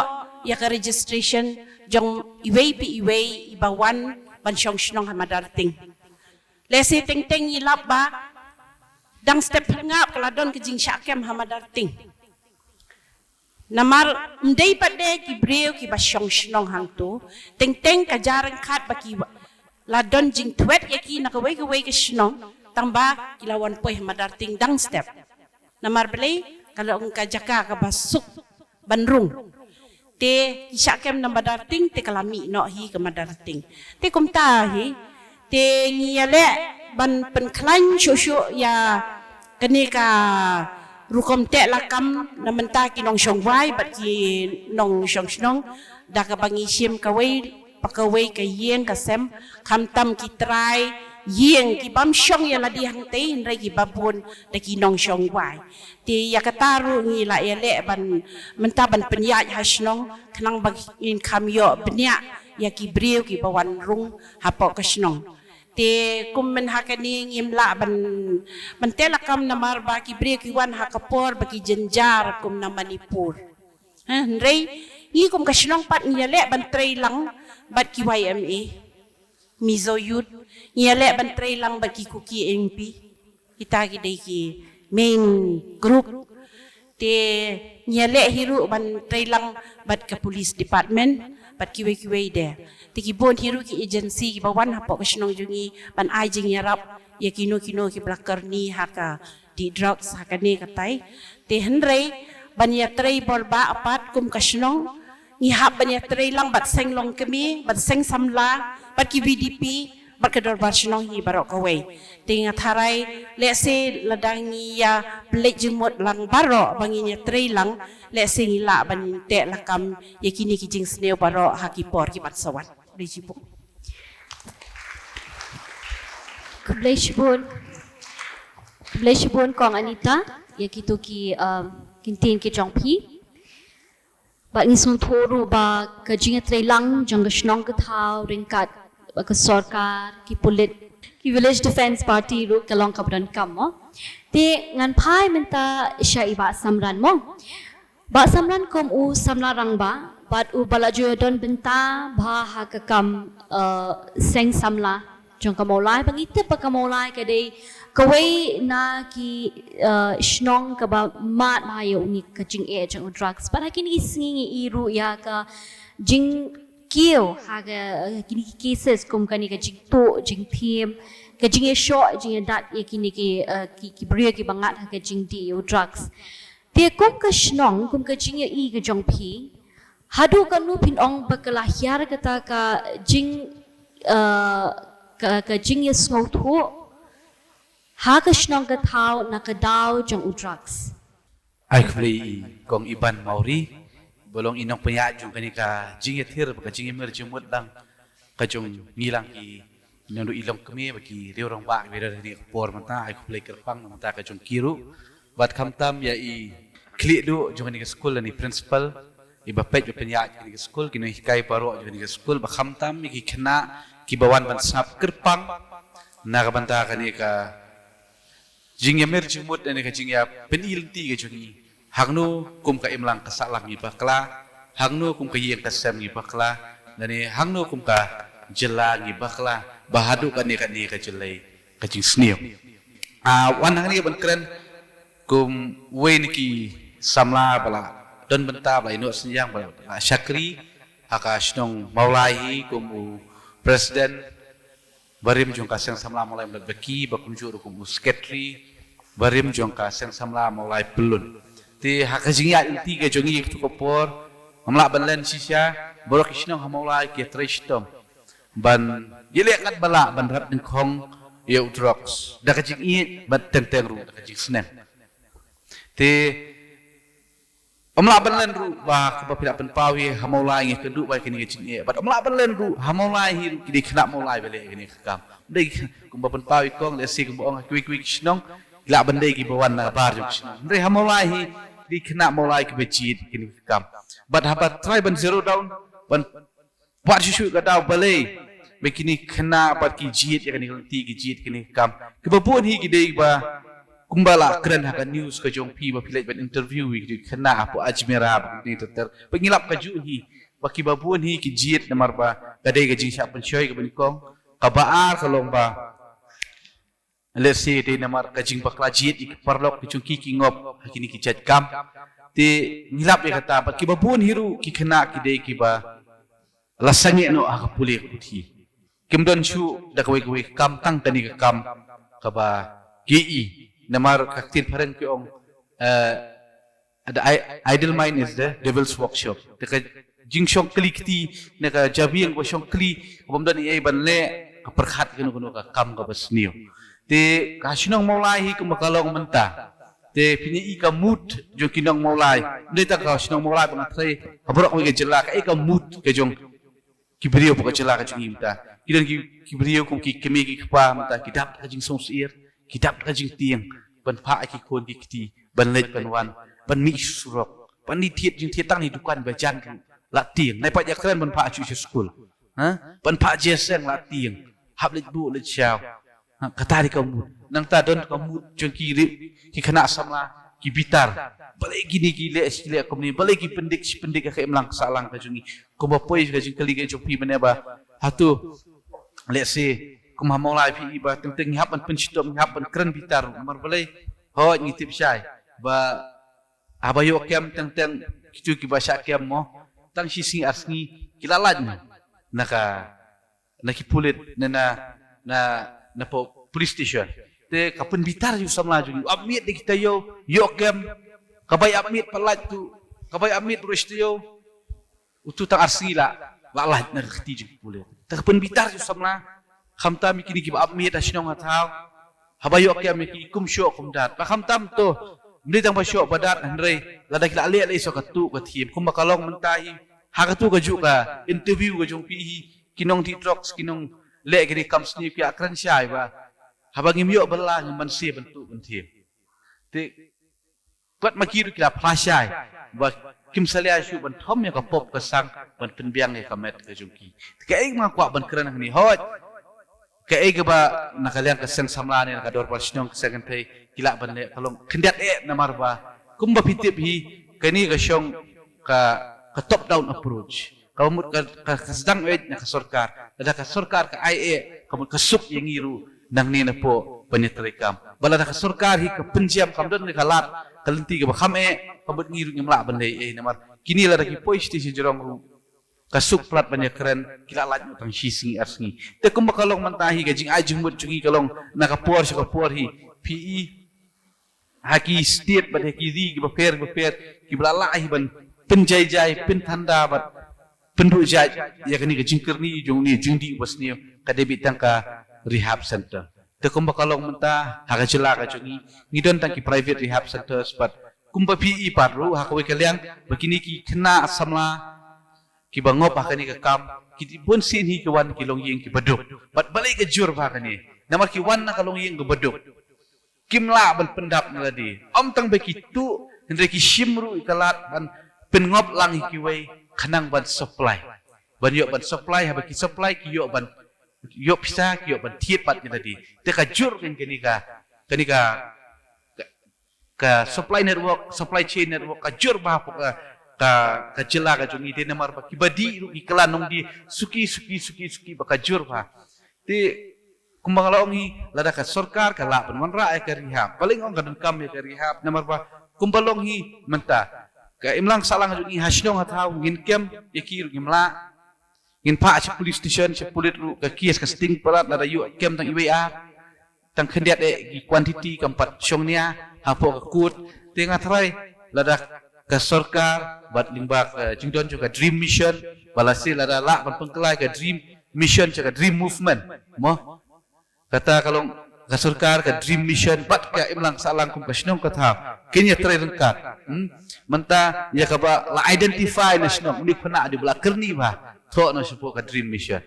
ya ka registration jong iwei pi iwei ibawan ban shong shnong hamadarting lesi ting ting ilap ba dang step ngap kala don kejing syakem hamadarting namar mdei pade ki breu ki basyong shnong hang tu teng ka jarang khat baki ladon jing twet yaki nakawai ka shnong tamba kilawan poi madarting dang step namar belai kalau engka jaka ka basuk banrung te kisyakem nam madarting te kalami no hi ka madarting te kumta hi te ngiyale ban penklan shosho ya kenika rukom te lakam na menta ki nong shong wai bat ki nong shong shnong da ka bangi sim ka wei pakaway ka yeng kasem kamtam kitray yeng ki bam syong ya la dihang te hinray ki babon da ki nong syong wai ti yakataru ngi la ele ban mentaban penyaj hasnong kanang bagin kamyo benya ya ki briu ki bawan rung hapo kasnong te kummen hakani ngimla ban telakam namar ba ki briu ki wan hakapor bagi jenjar kum na Manipur Rey, ni kum kasnong pat ngiyale bantray lang bat ki YMA, Mizo Youth, ngiyale bantray lang bat ki Kuki MP, itagi day ki main group, te ngiyale hiru bantray lang bat ka police department, bat kiwe de, te ki bon hiru ki agency ki bawan hapo kasnong jungi ban ajing yarap, ya kino ki blakar ni haka di drugs haka ni katay, te henrey banya tray borba apat kum kasnong ngihap banya tray lang bat seng long kami bat seng samla bat ki BDP bat kedor barsenong hi barok kawai tinga tharai lese ladangi ya plek jemut lang barok banginya tray lang lese ngila ban te lakam yakini kijing sneo barok hakipor ki bat sawan dijipuk Kubleshbun kong Anita yakitu ki kintin ki jongpi ba ngisung thoru ba kajinga trailang jong shnong ka thau ringkat ba ka sarkar ki pulit ki village defense party ru kalong kabran kam mo te ngan phai menta sha iba samran mo ba samran kom u samlarang ba bat u balajo don benta ba ha ka kam seng samla jong ka molai bangite pa ka molai ka dei kawai na ki shnong ka ba mat mayo ni ka jing e jang drugs but hakin isingi iru ya ka jing kill ha ga kini cases kum kani ka jing to jing thiem ka jing e short jing dat e kini ki bria ki bangat ha ka jing di drugs te kum ka shnong kum ka jing e ka jong phi hadu ka nu pin ong bakala hyar ka ta ka jing ka jing e snow tho Hakashnong ka tao nakadaw jang drugs. Ay kuflay kong iban mauri, bolong inong panyat yung kanika jingetir, baka jingemer jumut lang, kajong nilang ki nando ilong kami, baki riorang bak, bira rin kapor manta, ay kuflay kerpang, manta kajong kiru, bat kamtam ya i klik do yung kanika school ni principal, iba pet yung panyat yung kanika school, kinohikay paro yung kanika school, bakamtam, ikikena, kibawan ban snap kerpang, nakabanta kanika jing ya mer jumut ane ka jing ya penil ti ka jungi hangno kum ka imlang ka salang ni bakla hangno kum ka yeng ka sem ni bakla dani hangno kum ka jela ni bakla bahadu ka ni ka jelai ka jing sneo wan hang ni ban kren kum wen ki samla bala don benta bala ino senyang bala syakri haka shnong maulai kum presiden barim jong kaseng samla mulai beki bakum juru kum sketri barim jong kaseng samla mulai pelun ti hakajingya inti ke jongi tu kopor amla banlen sisya borok isnong hamulai ke tristom ban yele ngat bala ban rat ngkhong ye drugs da kajing i bat tenteng ru da kajing snen ti amla banlen ru ba ka pila pen pawi hamulai nge kedu ba kini kajing e bat amla banlen ru hamulai hi kidi khna mulai bele kini kam dei kum ba pen pawi kong le si kum ong kwik snong la bandai ki bawan na bar jong snong dei hamulai hi di khna mulai ke bejit kini kam bat habat try ban zero down ban pat shu ka daw bale be kini khna pat ki jit ya kini ti ki jit kini kam ke babun hi ki dei ba kumbala keren haka news ka jong pi ba pilai ban interview wi khna apo ajmera ni ter pengilap ka ju hi baki babun hi ki jit namar ba kadai ka jing sya pen shoy ka ban kong ka baar ka long ba let's say de namar ka jing bakla jit ik parlok ki chung ki ngop hakini ki chat kam te ngilap ya kata ba ki babun hiru ki khna ki dei ki ba lasangi no aka puli kuthi kimdon chu da kawai kam tang kani ka kam ka ba gi namar kaktir parang ki ong ada idle mind is the devil's workshop ka jing shong klikti na ka jabiang ko shong kli bomdan i ban le ka perkhat kuno ka kam ka basniyo te kasinong maulai hi kumakalong menta te pini ika mood jong kinong maulai dei ta kasinong maulai bang thai habrok wi ke jela ka ika mood ke jong beliau bukan celaka jing kita kidan ki beliau kong ki kemi ki kpa mata ki dap ka jing song siir ki dap ka jing tiang ban pha ki kon ki ti ban lej ban wan ban mi surok ban ni thiet jing thiet tang ni dukan ba jan kan la tiang nai pa jak kren ban pha chu school ha ban pha je seng la tiang hab lej bu lej chao kata di kamu nang ta don kamu jeng ki ki kena samla ki bitar balai gini ki le sile komni balai ki pendik ka emlang salang ka jungi ko ba poi ka jing kali ka jopi mane ba hatu let's say kum ha maulai pi ba teng hap an penchitom hap an kren bitar mar balai ho ni tip syai ba abayo kem teng kitu ki ba sya kem mo tang si sing asni kilalaj naka nakipulit na po police station te kapen bitar yu samla ju amit de kita yo kem kabay amit palat tu kabay amit rustiyo utu tang arsila lalaj na khti ju pulit te kapen bitar yu samla khamta mi kini ki amit asinong hathaw habayo kem ki kum syo kum dat pa khamtam to mli tang ba syo badat andre ladak la le so katu ka thim kum makalong mentahi ha katu ka ju ka interview ka jong pi kinong ti drugs kinong le gini company ki akran syai ba habang imyo bala man se bentuk bentim te pat makiru kila plasai ba kim salia shu ban thom ya ka pop ka sang ban penbiang ya kamet ka jungki ke ai ma kwa ban kran ni hot ke ai ga ba nakalian ka sang samla ni ka dor pas nyong second pay kila ban le kalong kendat na marba kum ba pitip hi kani ka syong ka top down approach kamu ka sedang na ka sarkar ada ka sarkar ka IA kamu ka suk yang ngiru nang ni na po panitrekam bala ka sarkar hi ka penjam kamdon ni kalat kalenti ka kham kabut ngiru ngimla bandai namar kini la ki police station jorong ru ka suk plat banyak keren kila lat tang sising arsngi te kum bakalong mantahi ka jing ajung mut chungi kalong na ka por hi PE haki state bade ki ri ki baper ki blala hi ban penjai pentanda bat penduk jaj ya kini ke jingkerni jungdi wasni ka debit tangka rehab center te kumba kalong menta haka jela ka jungi ngidon tangki private rehab center but kumba PE paru haka we kalian begini ki kena samla ki bangop haka ni ka kam ki pun sin hi ki wan ki long yeng ki beduk but balai ke jur haka ni namar ki wan na kalong yeng ke beduk kimla ban pendap naladi om tang beki tu hendre ki shimru ikalat ban pengop lang ki we kanang ban supply ban yo ban supply ha ki supply ki yo ban yo pisa ki yo ban thiet pat ni tadi te ka jur kan kini ka supply network supply chain network ka jur ba ka jela ka jungi te namar ba ki badi ru ki kelanong di suki ba ka jur ba te kumbalongi lada ka sarkar ka la ban ra ka rehab paling ong kan kam ya ka rehab namar ba kumbalongi menta ka imlang salang jungi hasnong hathaw ngin kem yakir gimla ngin pa ci police station ci pulit ru ka kies ka sting parat lada yu kem tang IWA tang khendiat gi quantity kampat syongnia hapo ka kut tenga thrai lada ka sarkar bat lingbak jingdon juga dream mission balasi lada la ban pengkelai ka dream mission ka dream movement mo kata kalau ka sarkar ka dream mission bat ka imlang salang kum kasnong katha kenya trai rengkat menta ya ka ba la identify national unik phana di bela kerni ba tho no support ka dream mission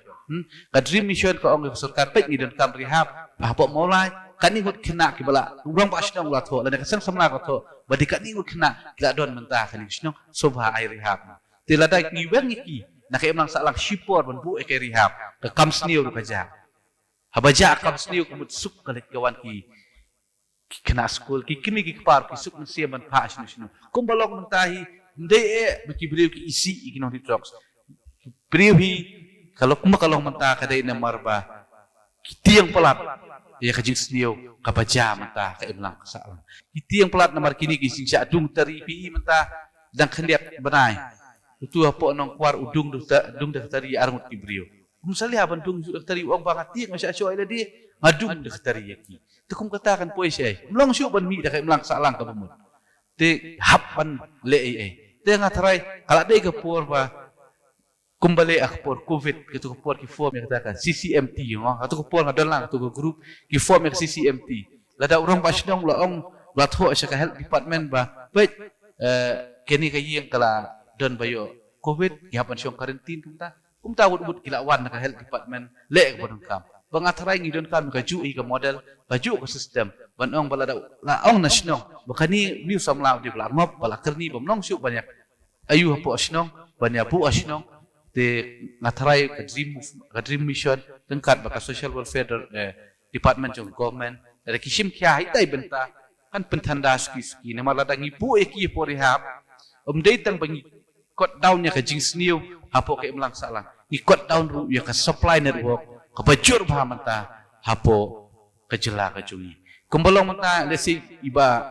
ka dream mission ka ong sarkar pek ni dan kam rehab apa mulai kani gut kena ki bela urang ba asnong la tho la ka sang samna ka tho badi kani gut kena kila don menta kani asnong sobha ai rehab tilada ni wen ki na ka imlang salang support ban bu ke rehab ka kam sniu ka ja habaja kam sniu kumut suk kalik kawan ki kena school ki kini ki par ki suk nsia ban pa asnu kumbalong mentahi ndai baki beliau ki isi ikino di drugs beliau hi kalau kumbalong mentah kadai na marba kiti yang pelat ya kajing sniu kabaja mentah ka imlang salang kiti yang pelat namar kini ki sing adung tari PE mentah dan khendiat benai utu apo nong kuar udung dung tari arngut ki beliau misalnya bandung tari wong bangat tiang masya asyo ila di ngadung tari yaki tekum katakan pois mlong syu ban mi da kai mlang salang ka bumut te hapan le te ngatrai kala dei ke por ba kumbale akpor covid ke tu por ki form yang katakan CCMT atau ke por ngadon lang tu group ki form yang CCMT lada urang pasdong la ong la tho asya ka health department ba bet keni ka yang kala don bayo covid ki hapan syong karantin kunta tahu but kila wan ka health department le ka bodong kam bang atharai ngi don kam ka ju ka model baju ka system ban ong bala da la ong national bakani new samla di bala map bala kerni bomnong syuk banyak ayu hapo asnong banyak bu asnong te ngatharai ka dream mission tengkat baka social welfare department jong government dari kisim kya hitai benta kan pentanda ski ne mala dangi bu eki po rehab dei tang bangi cut down nya ka jings new hapo ke mlang salang ikut down ru ya ka supply network ka bajur ba manta hapo ka jela ka jungi kumbalong manta lesi iba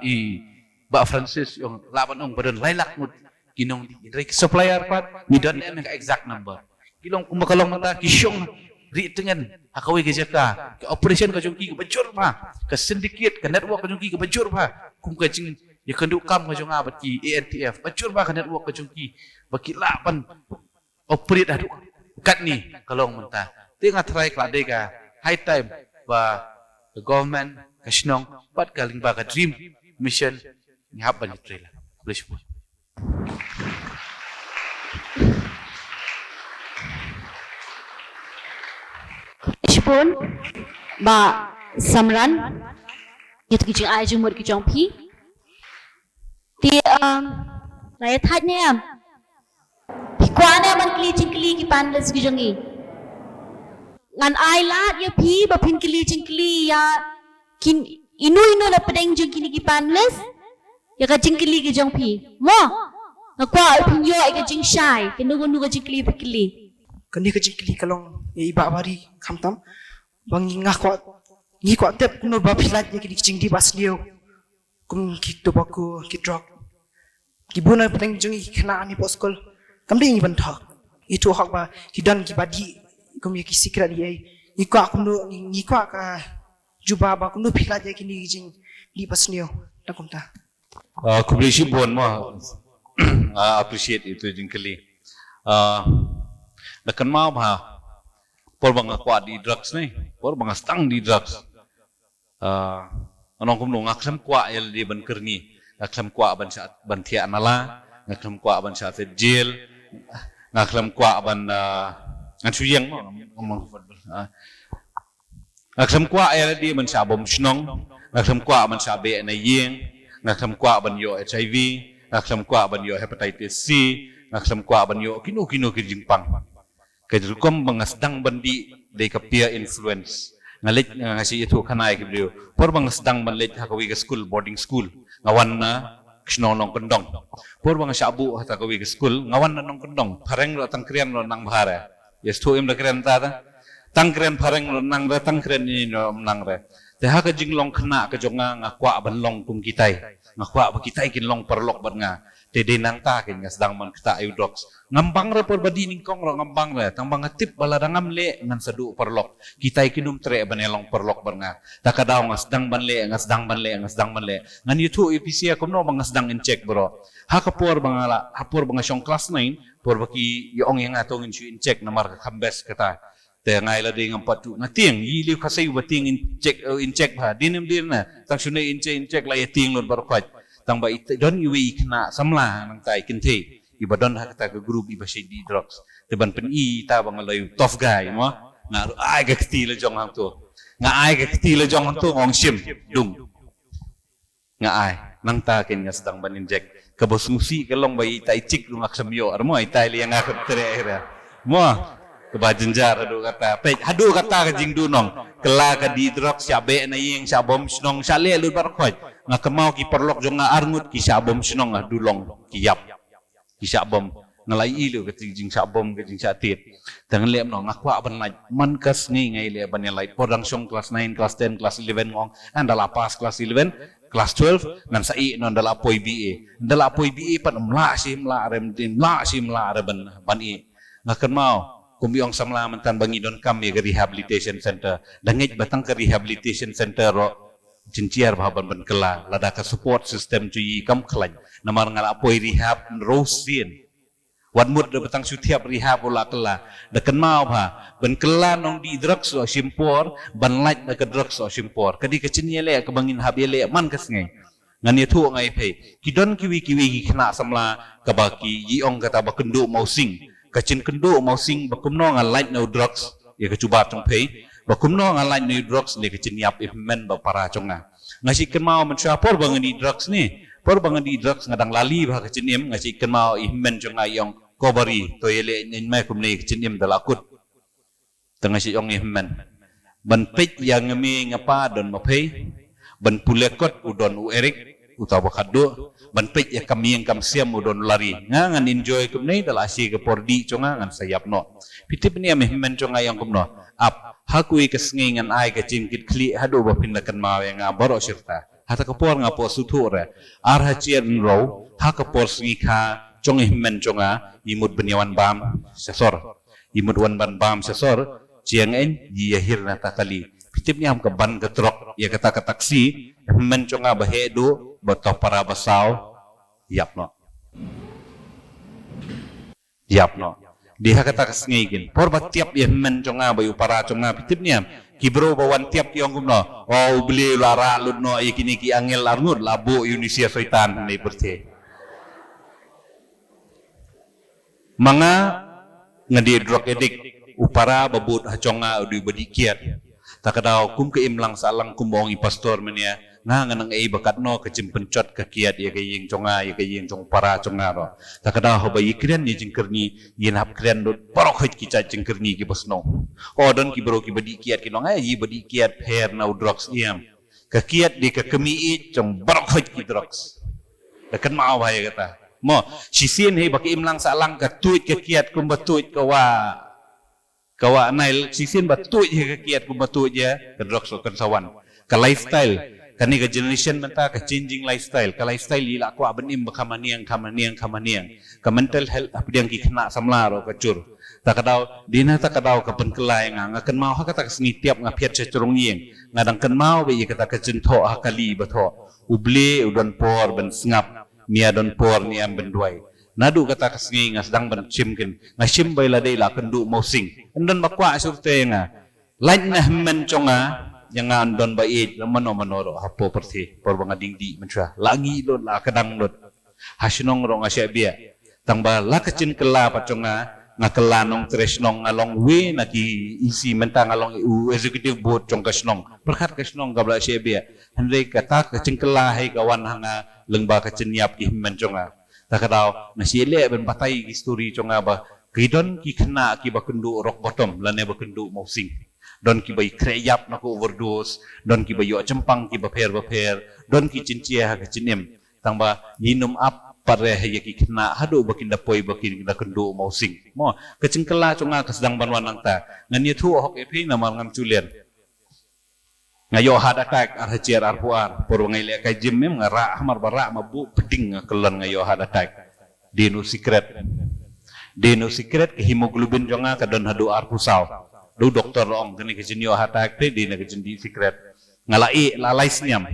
ba Francis yung laban ong badan lailak mut kinong di supplier pat we don't know the exact number kilong kumakalong manta kisyong ri tengen akawi ke jaka ke operation ka jungi ka bajur ba ka syndicate ka network ka jungi ka bajur ba kum ka jing ya kenduk kam ka junga bat ki ANTF bajur ba ka network ka jungi baki lapan operate adu kat ni kalong mentah tengah try kelade ka high time ba the government kasnong pat kaling ba ka dream mission ni hab ban trailer please Ishpon ba samran yat ki jing ai jing mot ki jong pi ti raya that ne am pi kwa ne man kli jing kli ki pan les ki jongi ngan ai lat ya pi ba pin kli jing kli ya kin inu la pedeng jing kini ki pan les ya ka jing kli ki jong pi mo na kwa pin yo ai ka jing shai ki nu ka jing kli pa kli Kani ka jing kli kalong iba bari khamtam bang ngi kwa tep kuno ba philat ye ki jing di bas liu kum ki to baku ki drug ki buna pedeng jing ki khna ani poskol kamde ngi ban thak itu hak ba ki dan ki badi kum ye ki secret ye ngi kwa ka juba ba kuno philat ye ki ni jing di bas liu ta kumta Kublisi bon mo appreciate itu jingkeli Dakan mau bah por bang kuat di drugs ni por bang stang di drugs anong kumno ngaksam kuat el di ban kerni ngaksam kuat ban saat ban tia nala ngaksam kuat ban saat jail ngaksam kuat ban ngasuyang ngomong ngaksam kuat el di ban saat bom snong ngaksam kuat ban saat be na yeng ngaksam kuat ban yo HIV ngaksam kuat ban yo hepatitis C ngaksam kuat ban yo kino kijingpang Kejukom mengasdang bandi dari peer influence ngalit ngasi itu kanai kibrio por mengasdang banlit hakawi ke school boarding school ngawan na ksno nong kendong por mengas abu hakawi ke school ngawan na nong kendong pareng lo tangkrian lo nang bahara yes to im lakren ta tangkrian pareng lo nang ra tangkrian ni no nang ra te ha ka jinglong khna ka jonga ngakwa ban long kum kitai ngakwa ba kitai kin long perlok ban nga te de nang ta kin ngasdang man kta ayudox ngambang ra por badi ning kong ro ngambang ra tangbang atip baladangam le ngan sadu perlok kita ikinum tre banelong perlok barnga takadaw ngasdang banle ngan yutu episia kumno bangasdang in check bro hakapor bangala hapor banga syong class 9 por baki yong yang atong in check namar kambes kata te ngai la ding patu ngating yili khasai bating in check ba dinim dirna tang sunai in check la yating lon barkwat tang ba don iwi kena samla nang tai kinte ibadon hakata ke group iba di drugs teban pen ta bang layu tough guy mo na ai ka kti le jong hang tu nga ai ka kti le jong hang tu ngong sim dung nga ai nang ta ken nga sedang ban inject ke bos musi ke long bai tai cik lu ngak semyo ar mo tai li yang ngak tere era mo ke bajenjar adu kata pe adu kata ke jing dunong kela ka di drugs ya be na yeng sa bom snong sa le lu bar khoj nga kemau ki perlok jong nga arngut ki sa bom snong dulong ki yap Isya bom ngalai ilu ke jing sa bom ke jing sa tit tangan lem no ngakwa ban lai man kas ngai le ban lai podang song class 9 class 10 class 11 ngong andala pas class 11 class 12 nan sai no andala poi BA pan mla rem din mla ban i ngakan mau kumbiong samla mantan bangi don kami ke rehabilitation center dangej batang ke rehabilitation center ro jinciar bahaban ban kela lada ka support system cui kam klan namar ngala poi rehab rosin wan mud de batang sutiap rehab ola kela de ken mau ba ban kela nong di drugs so simpor ban laj de ke drugs so simpor kadi kecinya le ke bangin habele man kas ngai ngan ye thu ngai pe kidon kiwi ki kena samla ka baki yiong kata ba kendu mau sing kacin kendo mau sing bakumno ngalai no drugs ya kecuba trong pei bakumno ngalai no drugs ni kacin yap implement ba para chonga ngasi ken mau menca por bangani drugs ni por bangani drugs ngadang lali ba kacin im ngasi ken mau implement chonga yong kobari to yele nin mai kumni kacin im dalakut tengah si yong implement ban pek yang ngemi ngapa don mapei ban pulekot udon u erik utawa kaddo ban pek ya kami yang kam siam udon lari ngan enjoy kumni dal asi ke pordi chonga ngan sayap no pitip ni implement chonga yang kumno ap hakui kesngi ngan ai ke cingkit kli hadu ba pindakan ma yang baro sirta hata kapor ngapo suture ar hacien ro hakapor sngi kha chong implement chonga imut benyawan bam sesor imut wan bam sesor ciang en yi yahir na takali pitip ni am ke ban ke trok ya kata ke taksi menconga bahedu beto para basau yap no dia kata ke sengigin por batiap ya menconga bayu para conga pitip ni am kibro bawan tiap ki ongum no oh beli lara lud no ikini ki angel arngur labu Indonesia soitan ni berte manga ngadi drug edik upara babut haconga udi bedikiat takadau kum ke imlang salang kum bong i pastor menia nganang ei bakat no ke jempencot ke kiat ya ke ying conga ya ke ying cong para conga ro takadau hoba ikren ni jengkerni yin hap kren dot parok hit kica jengkerni ki bosno o don ki bro ki bedikiat ki no ai yi bedikiat her na drugs iam ke kiat di ke kemi cong parok hit ki drugs dekan mau bahaya kata mo sisin hei baki imlang salang ke tuit ke kiat kum betuit ke kawa nail sisin batu je kekiat ku batu je ke drugs ke sawan ke lifestyle kani ke generation menta ke changing lifestyle ke lifestyle ila ku abenim kamaniang ke mental health apdiang ki kena samla ro ke cur takadau dina takadau ke penkelai ngakan mau ha kata kesni tiap ngapiat cecurung yeng ngadang ken mau be kata ke jentho akali batho uble udon por ben sngap mia don por ni am benduai nadu kata kesngi ngasdang bencimkin ngasim baila dei la kendu mosing endon bakwa surte nga lain nah menconga yang andon bait lamano manoro hapo perti por bangading di mentra langi lon la kadang lot hasinong ro ngasya bia tangba la kecin kela paconga ngakela nong tresnong ngalong we naki isi mentang ngalong executive board cong kasnong perkat kasnong gabla sya bia hendai kata kecin kela hai kawan hanga lengba kecin yap ki menconga takadau nasiele ben patai histori conga ba kidon ki kena ki bakendu rock bottom lane bakendu mosing don ki bai kreyap nako overdose don ki bayo cempang ki baper don ki cincia ha kecinim tangba minum up pare ya ki kena hadu bakinda poi bakinda kendu mosing mo kecingkela conga kesedang banwan nangta ngani thu hok epi namal ngam culian ngayo hadatak arhaciar arpuar por ngai le kai jim mem ngara hamar bara mabu peding kelan ngayo hadatak denu secret ke hemoglobin jonga ka don hadu arpusau do doktor ong kini ke jinyo hatak te dina ke jindi secret ngalai lalai sniam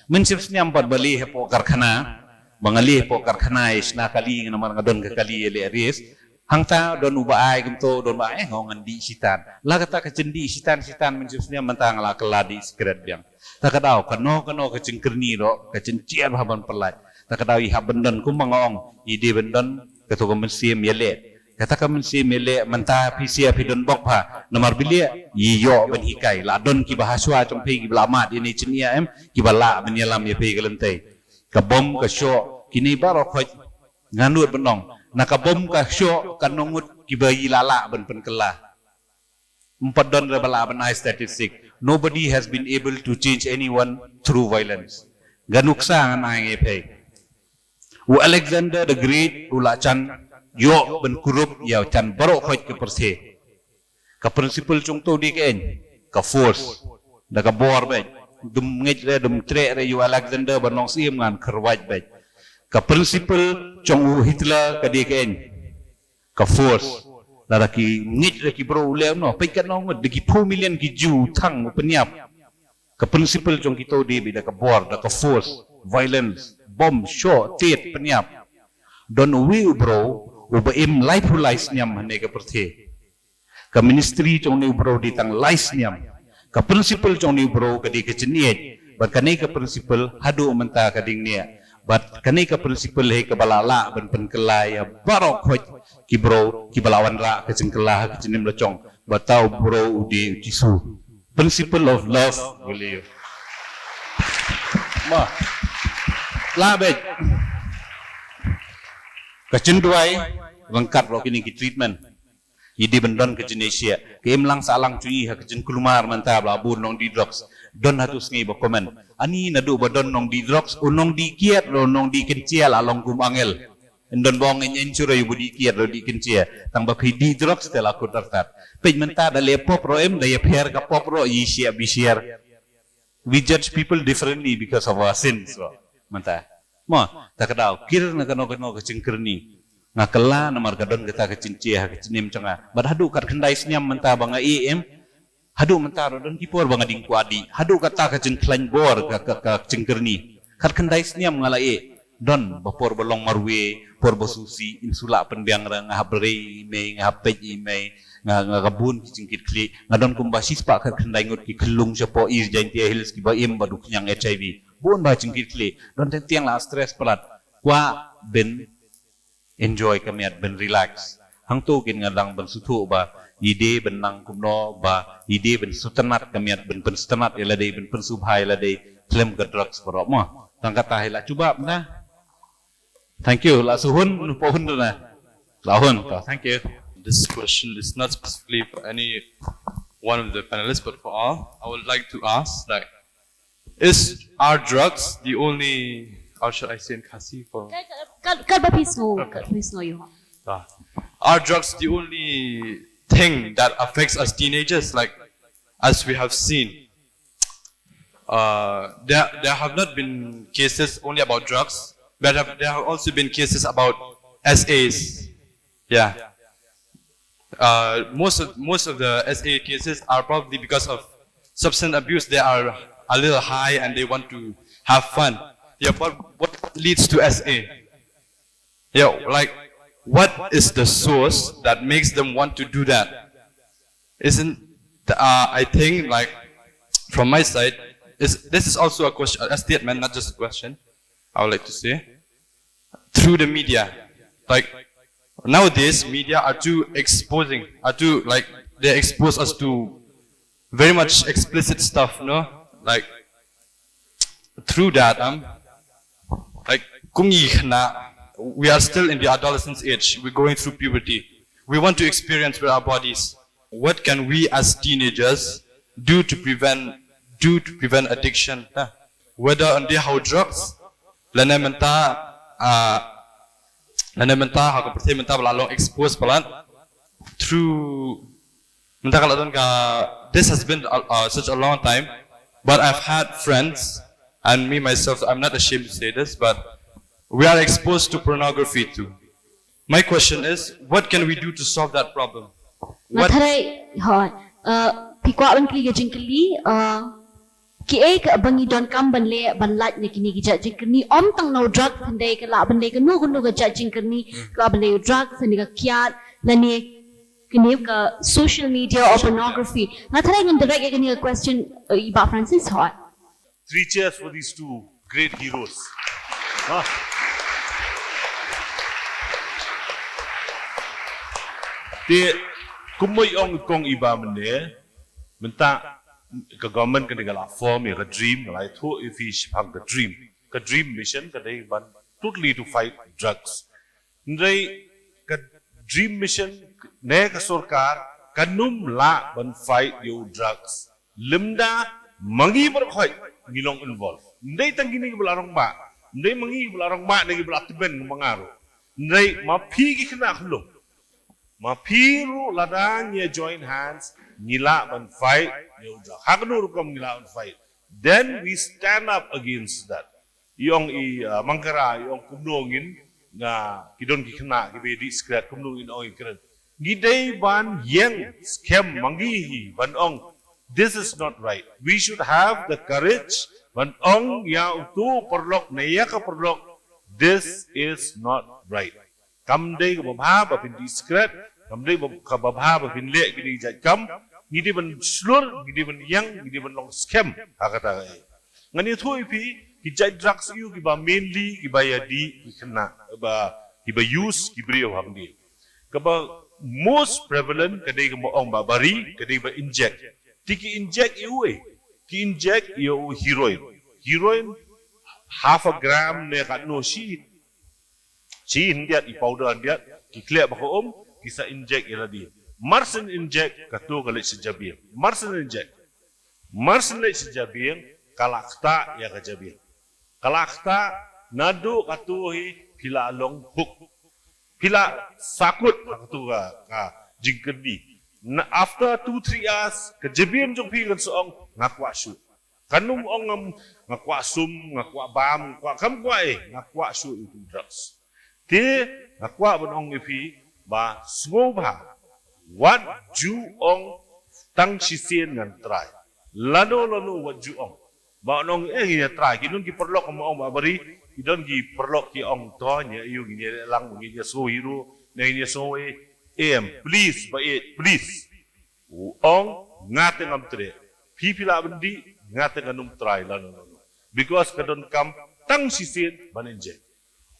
mensip sniam pat bali hepo karkhana bangali hepo karkhana isna kali namar ngadon ke kali ele aris hangta don ubaai gemto don bae ngongan di sitan la kata ke jendi sitan menjusnya mentang la keladi secret biang takadau kano ke cengkerni ro ke cencian haban pelat takadau i habendon ku mangong ide bendon ketu kemensim yele kata kemensim yele menta pisia pidon bok pa nomor bilia iyo ben hikai la don ki bahaswa trong pe ki blamat ini cenia em ki bala ben yalam ye pe gelente ke bom ke syo kini baro khoj nganut benong nakabom ka syo kanongut kibayi lala ben penkela empadon rebala ben statistic nobody has been able to change anyone through violence ganuksa ngai pe u Alexander the Great ulachan yo ben kurup ya chan baro khoj ke perse ka principle chung to di ken ka force da ka bor be dum ngej re dum tre re yu Alexander benong sim ngan kerwaj be ka principle chong Hitler ka DKN ka force laraki ngit laki bro ulem no pekat no ngot deki 2 million ki ju thang penyap ka principle chong kito di bida ka bor da ka force violence bomb shot tet penyap don we bro uba im life lies nyam hane ka perthe ka ministry chong ni bro di tang lies nyam ka principle chong ni bro ka di ka cheniet ba kanai ka principle hadu menta ka ding nia But kani ka prinsipal he ka balala ban penkelai barok khoj ki bro ki balawan ra ka jengkelah ka jenim lecong batau bro udi jisu. Principle of love boleh. Ma. La bet. Ka cenduai lengkap ro kini ki treatment. Idi bendon ke Indonesia. Ke imlang salang cui ha ke jen kulumar mantap labun nong di drugs. Don hatus ngi ba komen. Ani nadu ba don nong di drugs unong di kiat lo nong di kencial along kum angel. Endon bong nyen cura yu di kiat lo di kencia. Tang ba di drugs tela ku tartat. Pej menta da le pop ro em da ye pher ka pop ro yi share bi share. We judge people differently because of our sins. Menta. Mo tak kadau kir na kano ke cengkerni. Ngakela namar kadon kita kecincie kecinim cenga. Badhadu kat kendai senyam menta banga em. Hadu mentaro don kipor banga ding kuadi. Hadu kata kecing klain bor ka cengkerni. Kat kendai senyam ngalai don bapor bolong marwe por bosusi insula pendiang rang ngabre me ngapej me ngabun kicingkit kli ngadon kumbasis pak kat kendai ngut ki kelung sepo ir jantia hills ki ba em baduk nyang HIV. Bun ba cingkit kli don tiang la stress pelat. Kwa ben enjoy kamiat ben relax. Hang tu kin ngadang ben sutu ba ide ben nang kumno ba ide ben sutenat kamiat ben sutenat ila dei ben subhai ila dei claim ke drugs borok mo. Tang kata hila cuba na. Thank you. La suhun pohun na. Lahun. Thank you. This question is not specifically for any one of the panelists, but for all. I would like to ask, like, are drugs the only, or should I say in Khasi for? Are drugs the only thing that affects us teenagers? Like, as we have seen, there have not been cases only about drugs, but there have also been cases about SAs. Yeah. Most of the SA cases are probably because of substance abuse. They are a little high and they want to have fun. Yeah, but what leads to SA? Yeah, like, what is the source that makes them want to do that? I think, like, from my side, this is also a question, a statement, not just a question, I would like to say. Through the media. Like, nowadays, media are they expose us to very much explicit stuff, no? Like, through that, like, we are still in the adolescence age. We're going through puberty. We want to experience with our bodies. What can we as teenagers do to prevent addiction? Whether on the how drugs, expose through this has been such a long time, but I've had friends, and me myself, I'm not ashamed to say this, but we are exposed to pornography too. My question is, what can we do to solve that problem? Ki ka bangi don kam ban le ban laj ne kini ki judging kerni om tang no drug thande ka la ban le ka nu ka judging kerni ka ban le drug thande ka kiat la ne kini ka social media or pornography na thara ngam direct ka ni question iba Francis hot. 3 cheers for these two great heroes. Te kumoy ong kong iba mene menta ka government ka nagala form ka dream ngalai thu ifish phang ka dream mission ka dei ban totally to fight drugs ndai ka dream mission ne ka sarkar kanum la ban fight you drugs limda mangi ber khoi ngilong involve ndai tangini bularong ba ndai mangi bularong ba ngi bulat ben mangaro ndai ma phi ki khna khlo ma phiru ladang ye join hands nila ban fight hagnur kom nila ban fight then we stand up against that yong mangkara yong kumnongin nga kidon ki khna ki be discret kumnongin oi kren gidei ban yeng scam mangi ban ong this is not right we should have the courage ban ong ya tu perlok neya ka perlok this is not right kamdei ka bha ba bin discret kamdei ka bha ba bin le gidi jat kam gidi ban slur gidi ban yang gidi ban long scam hakata ngani thui pi kijai drugs iu kiba mainly kiba yadi kena kiba use kibrio hamdi kaba most prevalent kadai kemo ong ba bari kadai ba inject tiki inject iu ki inject iu heroin half a gram ne katno shi indiat i powder indiat ki clear ba ko kisa inject iladi marsin inject katu kali sejabir marsin inject marsin le sejabir kalakta ya kajabir kalakta nadu katu hi pila long hook pila sakut katu ka jingkerdi after 2-3 hours kajabir jong pi kan soong ngakwa shoot kanum ong ngakwa sum ngakwa bam ngakwa kam kwa ngakwa shoot itu drugs te ngakwa bon ong ipi ba sngobha what ju ong tang sisien ngan try lano what ju ong ba nong ya try kinun ki perlok mo ong ba bari idon ki perlok ki ong to nya yu ni lang ni ya so hiru nei ni so please ba please ong ngate ngam tre pipila bendi ngate nganum try lano because kadon kam tang sisien banenje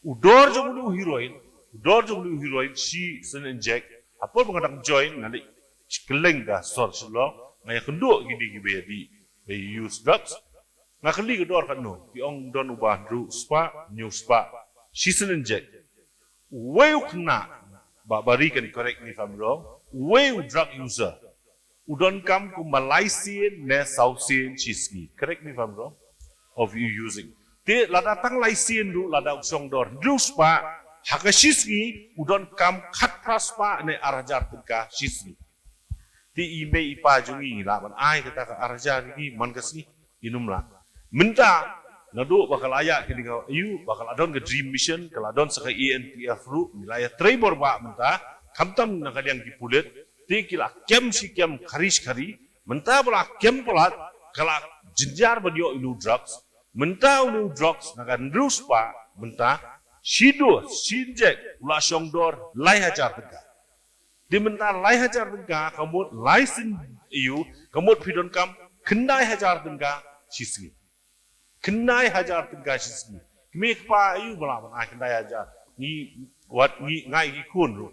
udor jomulu heroin si sen inject apa pengadang join nanti keleng ka sor selo ngaya kenduk gini gibe di use drugs ngakeli kedor kan no di ong don ubah dru spa new spa si sen inject way kena bari kan correct me if I'm wrong way drug user udon kam ku Malaysian ne South Asian chiski correct me if I'm wrong of you using te lada tang Malaysian du lada usong dor dru spa hakashisgi udon kam khat praspa ne arajar tingka shisgi ti ime ipa jungi laban ai kata ka arajar ni man kasni inumla minta nadu bakal aya kini ka ayu bakal adon ke dream mission kala adon saka ENTF ru milaya trebor ba minta kamtam na kaliang kipulet ti kila kem si kem kharis khari minta bala kem polat kala jinjar badio ilu drugs minta ilu drugs na kan ruspa minta Shido, Shinjek, Ula Shongdor, Lai Hajar Tengah. Di mentar Lai Hajar Tengah, kamu license EU, kamu pidon kam, Kendai Hajar Tengah, Shisgi. Kendai Hajar Tengah, Shisgi. Mek pa EU melawan ai Kendai Hajar. Ni wat ni ngai ki kun ru.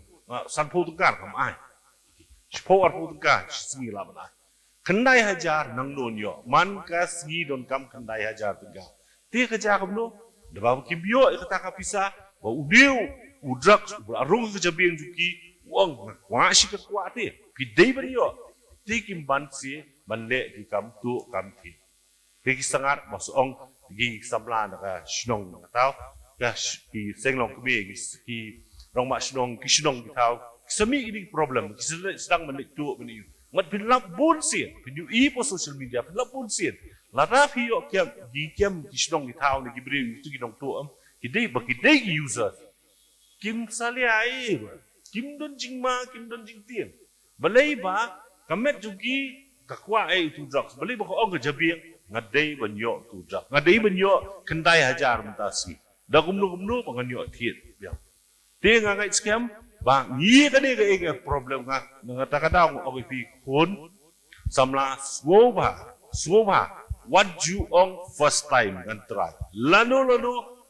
San po tengah kam ai. Shpo ar po tengah, Shisgi lawan ai. Kendai Hajar nang non yo, man kas gi don kam Kendai Hajar Tengah. Ti kerja kamu Dabang kibio kata kapisa, ba udiu, udrak, arung kejabiang juki, uang, wasi kekuati, pidai beriyo, tikim bansi, bande di kamtu kamti. Kiki sangat masuk ong, kiki samlan ka shnong tau, ka ki senglong kebe, ki rong mak shnong, ki shnong tau, semi ini problem, sedang menik tu beriyo. Mat pinlap bun sih, pinyu ipo social media, pinlap bun sih. Lada hiyo kiam kisnong itao ni gibri itu kinong tuam kidai bakidai user kim salia ai kim don jingma kim don jingtian balai ba kamet jugi kakwa ai tu drugs balai ba ko ong jabiang ngadai banyo tu drugs ngadai banyo kendai hajar mentasi da gumnu panganyo thiet ya te nga ngai scam ba ngi ka de ga problem nga ngata ka daw obi kun samla swoba what you on first time kan try lano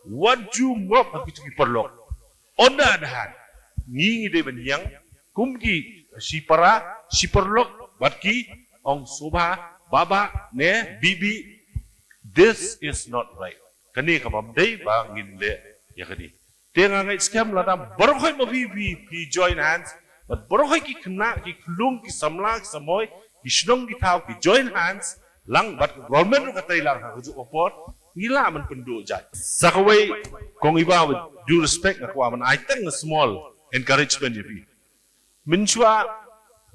what you ngop hakitu perlok onda dahan ngi de benyang kumki si perlok batki ong soba baba ne bibi this is not right kani ka bamdai ba ngin le ya kani tenga ngai scam lada borkhoi mo bi join hands but borkhoi ki khna ki khulung ki samla ki samoy ki shnong ki thau ki join hands lang bat government ru katai lang ha ju opor ngila man pendu jai sakawai kong iba with due respect ngakwa man I think a small encouragement ibi minchwa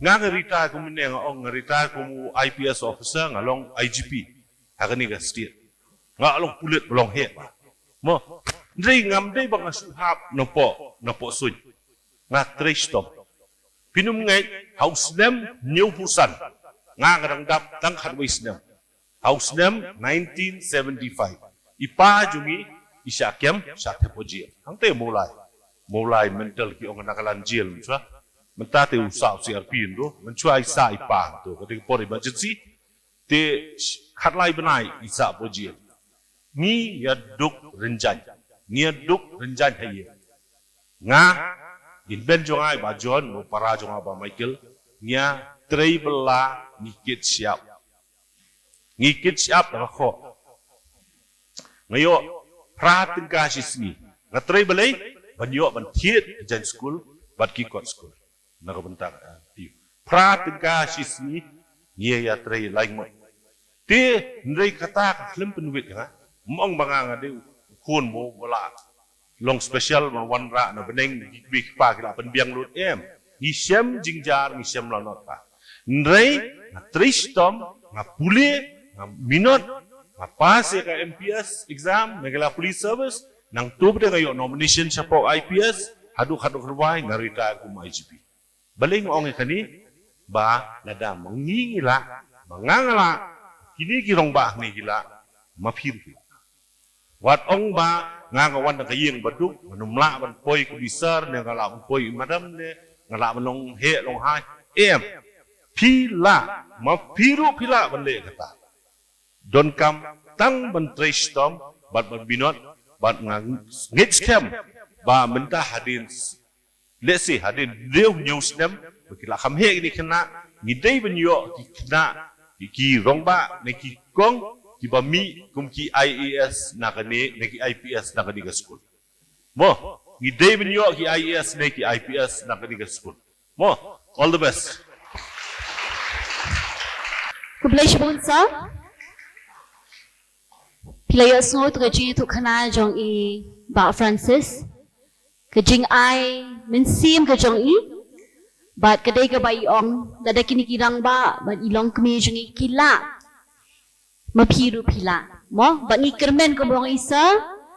nga retire ko minne ong retire ko mu IPS officer ngalong IGP hakani ga state nga along pulit belong he mo ndrei ngam dei bang suhap no po suj nga trace stop pinum ngai house nem new pusan nga ngadang dap tang khatwais nem house nem 1975 ipa jungi isyakyam sakhe poji hangte mulai mental ki ong nakalan jail menswa mentate usau CRP ndo menswa isa ipa to ketika por emergency te khatlai benai isa poji ni ya duk renjan ni duk renjan haye nga in ben jongai ba John mo para jonga ba Michael nya trei bela ngikit siap dah kho ngayo pra tengka sisni ngatrei belai banyo ban thiet jan school bat ki kot school na bentar ti pra tengka sisni ye ya trei lain mo ti ndrei kata klem penwit ha mong banga ngade kun mo bola long special ma wan ra na beneng bi pa kila pen biang lut em ni sem jingjar ni sem la not pa ndrei na tristom na pule na minot na pas ka MPS exam megala police service nang tub de ngayo nomination sa po IPS haduk rawai ngarita ku ma IGP baling ong kani ba nada mangingila mangangala kini kirong ba ni gila mapir wat ong ba ngagawan na kayeng baduk manumla ban poi ku bisar ne ngala poi madam ne ngala manong he long hai em pila mapiru pila ban le kata don kam tang ban tristom bat ban binot bat ngit scam ba menta hadin let's say hadin real news dem kila kham he ni kena ngidai ban yo kena ki rong ba ne ki kong ki ba mi kum ki IAS na kani ne ki IPS na kani ga school mo ni David yo ki IAS ne ki IPS na kani ga school mo all the best Kublaish bunsa Player snot kajing tu kana jong i ba Francis kajing ai min sim kajong i bat kadai ka bai ong dada kini kirang ba bat ilong kami jong i kila mapiru pila mo bat ni kermen ko bong isa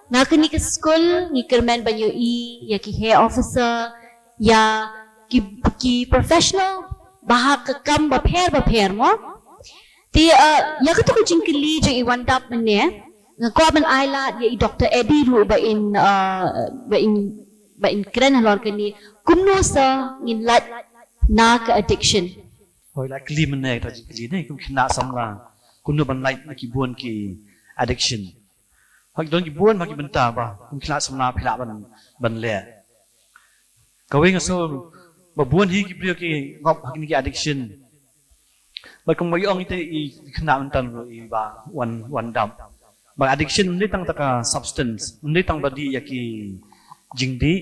nga kini ke school ni kermen banyo i ya ki hair officer ya ki professional bahak kam ba pher mo ti ya ka to ko jingkili jong i wandap ne nga ko ban aila ya i Dr. Eddie ru ba in kren halor kani kumno sa ngin lat na ka addiction hoi la kli man ne ta kli ne kum khna samla kumno ban light na ki buon ki addiction hoi don ki buon ma ki benta ba kum khna samla phila ban le ka wing so ba buon hi ki brio ki ngop hakini ki addiction ba kum mai ong ite i khna man tan ro i ba one dam ba addiction ni tang taka substance ni tang badi ya ki jingdi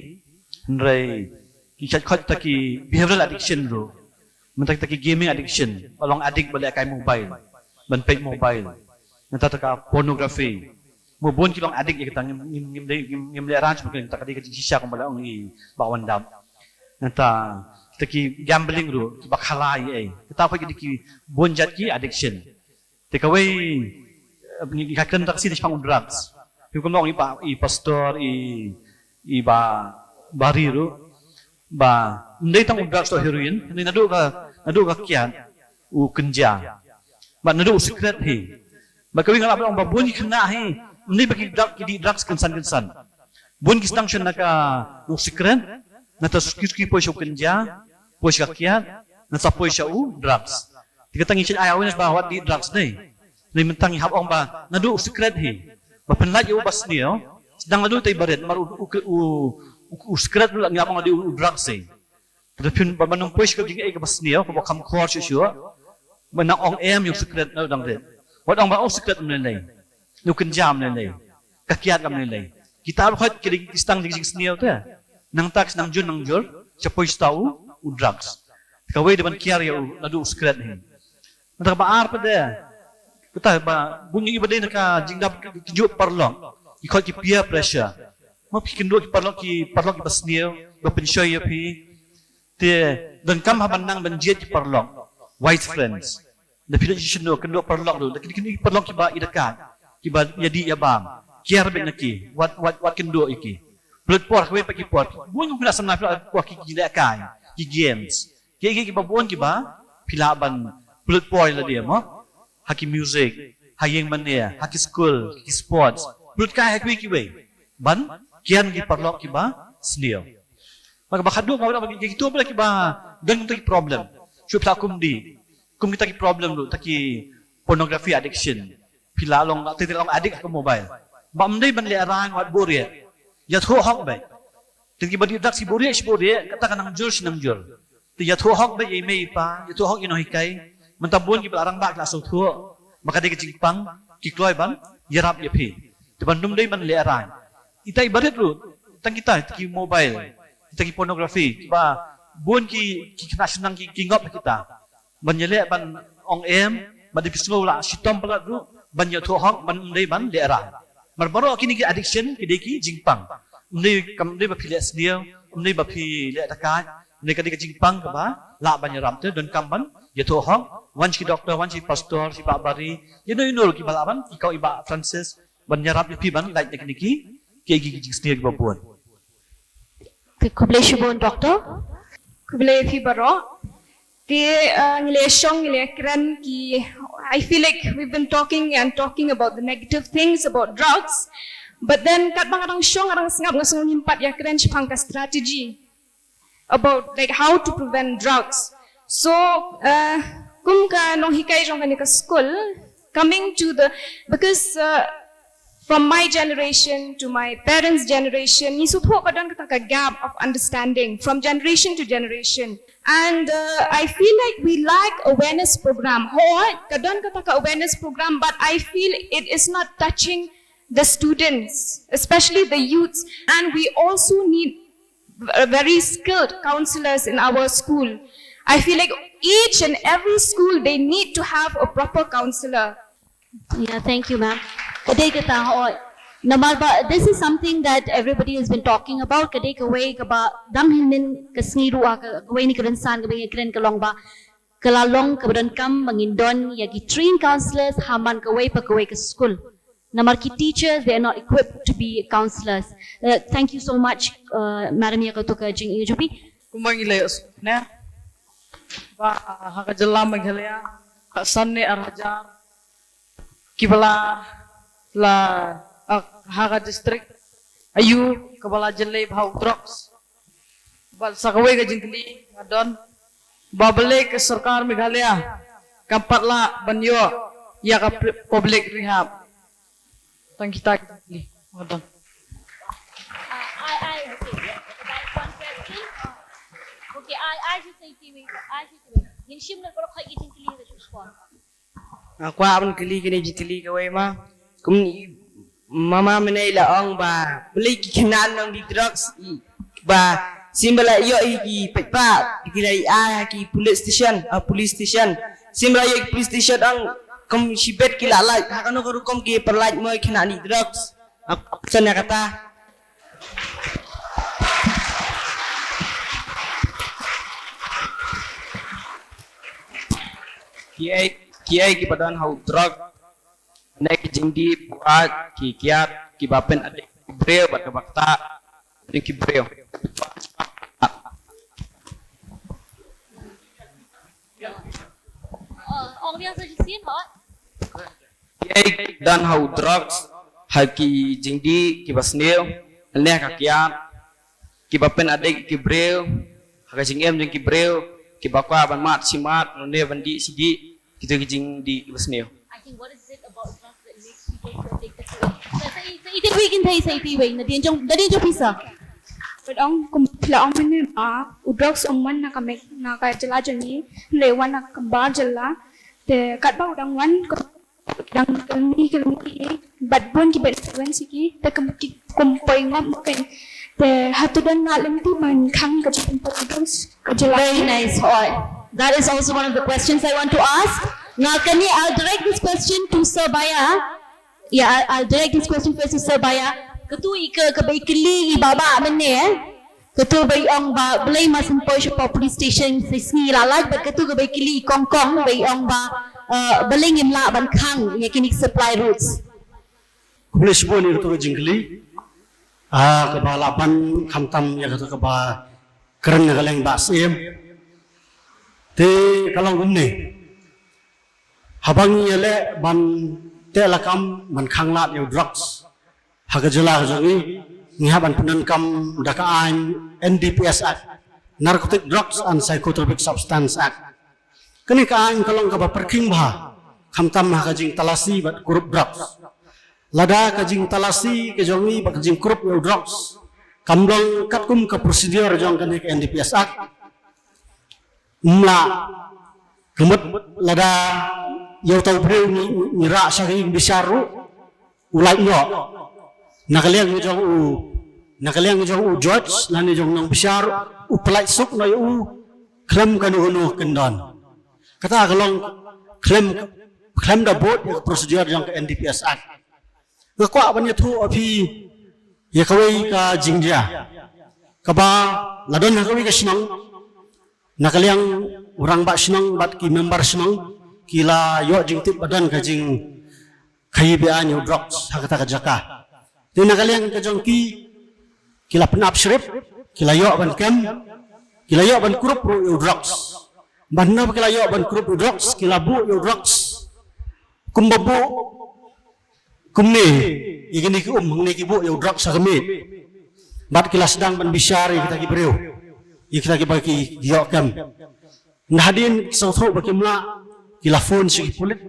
nrai ki chat khot taki behavioral addiction ro mentak taki gaming addiction along addict bale kai mobile ban pay mobile nata taka pornography mo bon ki long addict ya tang ngim le ranch bukan taka di shisha ko bala ong i bawan dam nata taki gambling ro ki bakhalai ai kita pa ki bon jat ki addiction take away ni kakan taksi di pang drugs ko long i pastor i ba bariru ba ndai tang drugs to heroin ni nadu ka kian u kenja ba nadu secret hi ba kawing ngala ba bun khna hi ni ba ki drugs kensan bun ki stang shan naka u secret na ta ski po sho kenja po sha kian na sa po sha u drugs tika tangi chin ayaw ni ba wat di drugs nei ni mentang hab ong ba nadu secret hi ba penlat yu bas ni sedang nadu tay baret mar u secret lu ngap ngadi u drugs sei tapi ba manung push ka jing ai ka bas ni ko ba kam khor shu manang ong em yu secret na dang de wat ong ba ong secret ni nei nu ken jam ni nei ka kiat kam ni nei kita khot ki stang jing sni ta nang tax nang jun nang jor cha push tau u drugs ka wei de ban kiar yu nadu secret ni ta ba ar pa de kita ba bunyi iba din ka jingdap ju parlong ikot ki peer pressure mo pikin do ki parlong ki basniyo ba pensyoy pi te dan kam haban nang banjet ki parlong white friends the position do kendo parlong do kini parlong ki ba idakan ki ba jadi yabam kiar ben ki what kendo iki blood por kwe pa ki por bunyi kula samna por ki jilakan ki games ki ba bon ki ba pilaban blood por la dia mo haki music, hayeng mania, haki school, haki sports. Belut kai haki ki way. Ban kian ki parlok ki ba sniyo. Maka bakadu ka wala ki gitu bala ki ba dan ki problem. Shup ta kum kita ki problem lu taki pornography addiction. Pila long titik long addict ke mobile. ba mdei ban le arang wat boria ya tho hok bai tingi badi dak si boria kata kanang jul sinang jul ti ya tho hok bai ye mei pa ya tho hok ino hikai mentabun ki arang ba la so tho maka de ki pang ki kloi ban yarap ye phi ti ban dum dei ban le arang itai baret ru tang kita ki mobile kita ki pornography ba bun ki kena senang ki ngop kita ban yele ban ong em ban di pislo la sitom pala ru ban ya tho hok ban dei ban le arang mar baro kini ki addiction ki de ki jingpang mdei kam dei ba phi le sdio mdei ba phi le takai mdei ka de ki jingpang ka ba la ban yaram te don kam ban ya tho hok wan si doctor wan si pastor si ba bari you know ki bala ban ki kau iba Francis ban yarap ye phi ban like tekniki ki gi sdio ki ba buan Kublai Shibon doctor Kublai Phi Baro. I feel like we've been talking about the negative things about drugs, but then kat bang arang syong arang sengap ngasong nimpat ya keren pangka strategy about like how to prevent drugs. So kum ka nong hikai jong ka school coming to the because from my generation to my parents' generation, ni sutho kadang ka gap of understanding from generation to generation. And I feel like we lack awareness program. Kadang ka awareness program, but I feel it is not touching the students, especially the youths. And we also need very skilled counselors in our school. I feel like each and every school, they need to have a proper counselor. Yeah, thank you, ma'am. This is something that everybody has been talking about. Kadai kawai kaba dam hinin kasngiru kawai ni kerensan kawai keren kalong ba kalalong kabadan kam mangindon yagi trained counselors haman kawai pa kawai ke school. Namar ki teachers, they are not equipped to be counselors. Thank you so much, Madam Yakatuka Jing Ijupi. Kumbang ilayos na ba hakajala maghalaya kasanne arhajar kibala la Haga district ayu kabala jelle bhau drugs bal sakawai ka jingkli ngadon babale ke sarkar Meghalaya kampatla banyo ya ka public rehab tang kita jingkli ngadon I should say TV. Yin shim na ko khay jingkli ka chuspon. Ako abon kili kini jingkli kawai ma kum mama menai laong ba beli kinan nong di drugs ba simbala yo ki pepa ki ki police station simbala yo police station ang kom sibet ki lalai hakano ko kom ki perlaj mo kina ni drugs apsan ya kata kiai ki badan hau drug naik jingdi buat ki kiat ki bapen adik breu bat bakta ki breu Ong dia saja sih hot. kiai dan hau drugs haki jingdi ki basneu leh ka kiat ki bapen adik ki breu haka jingem jing ki breu ki bakwa ban mat simat ne bandi sidi kita ki jingdi basneu. I think what is it about drugs that makes people take the away? Sa itiwigin tayo sa itiwig. Nadiyan yung pisa. But ang kumpila ang manin drugs ang man na kami na kaya jala jani lewan na kambar jala te katba udang wan dang kalmi but bon ki bet seven siki te kumpoy ngop kay te hatudan na limti man kang ka drugs ka jala. Very nice. That is also one of the questions I want to ask. Now, I'll direct this question to Sir Baya. Yeah, I'll direct this question first to Sir Baya. Ketu ika kebaikili ibaba mene ketu bai ong ba belai masin poi shop police station sisni lalag but ketu kebaikili kongkong bai ong ba belai ngimla ban khang yakini supply routes. Kublai Shibon ni ketu jingkli kebalapan kamtam ya ketu keba keren ngaleng basim te kalong gumne habang yele ban telakam ban khanglat yo drugs hagajala jongi ngihaban punan kam dakaan NDPS Act, Narcotic Drugs and Psychotropic Substance Act. Kani kaan kalong ka perking bah kamtam hagajing talasi bat kurup drugs lada ka jing talasi ke jong ni ba jing krup yo drugs kamdong katkum ka prosedur jong kan ke NDPS Act mla kemut lada yo tau breu ni ra sa ki bisaru ulai yo nakaliang jong u George lani jong nang bisaru u pelai suk no u klem kanu kendon kata kalong klem da bot ya prosedur jong ke NDPS Act ngakwa ban ya thu api ya kawai ka jingja kaba ladon kawai ka sinang nakaliang orang ba sinang bat ki member sinang kila yo jingtip badan ka jing kaibian yo drugs hakata ka jaka tin nakaliang ka jong kila penap shrip kila yo ban kem kila yo ban kurup yo drugs banna kila yo ban kurup yo drugs kila bu yo drugs kumbabu kumni igini ki hangni ki bu yo drugs sa kami bat kila sedang ban bisyari kita ki breu kita ki bagi yo kem Nahdin sauthro bakimla kila phone si kipulit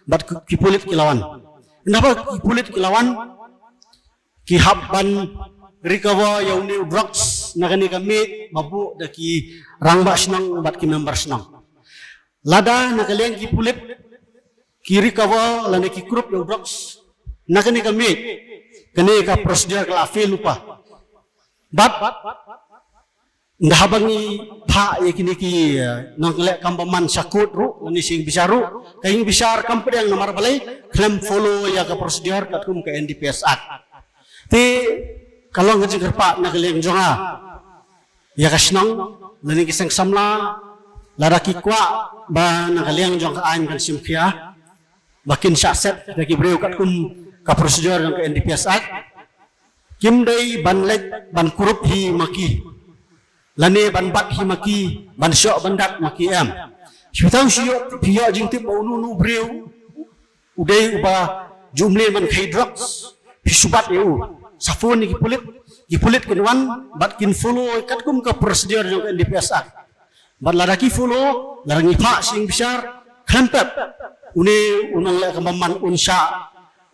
bat kipulit kilawan kenapa kipulit kilawan ki habban recover yang ni drugs nakani kami mabu daki rangba senang bat ki member senang lada nakaliang kipulit ki recover lane ki group yang drugs nakani kami kani ka prosedur kala fail lupa bat ndahabangi pha yakini ki nanglek kampaman sakut ru ni sing bisaru kaing bisar kampung yang nomor balai claim follow ya ka prosedur katkum ke NDPS Act ti kalau ngaji gerpa nagleng jonga ya kasnang lani kisang samla laraki kwa ba nagleng jong ka an kan simkhia bakin saset daki breu katkum ka prosedur yang ke NDPS Act kim dei banlek ban kurup hi maki lani ban bat hi maki ban syok bandat maki am syutang syok pia jingtip unu nu breu udai uba jumle man khai drugs hisubat eu safon ni kipulit kenwan bat kin follow katkum ka prosedur jong NDPS Act bat laraki follow larangi pha sing besar khampap une unang le kamaman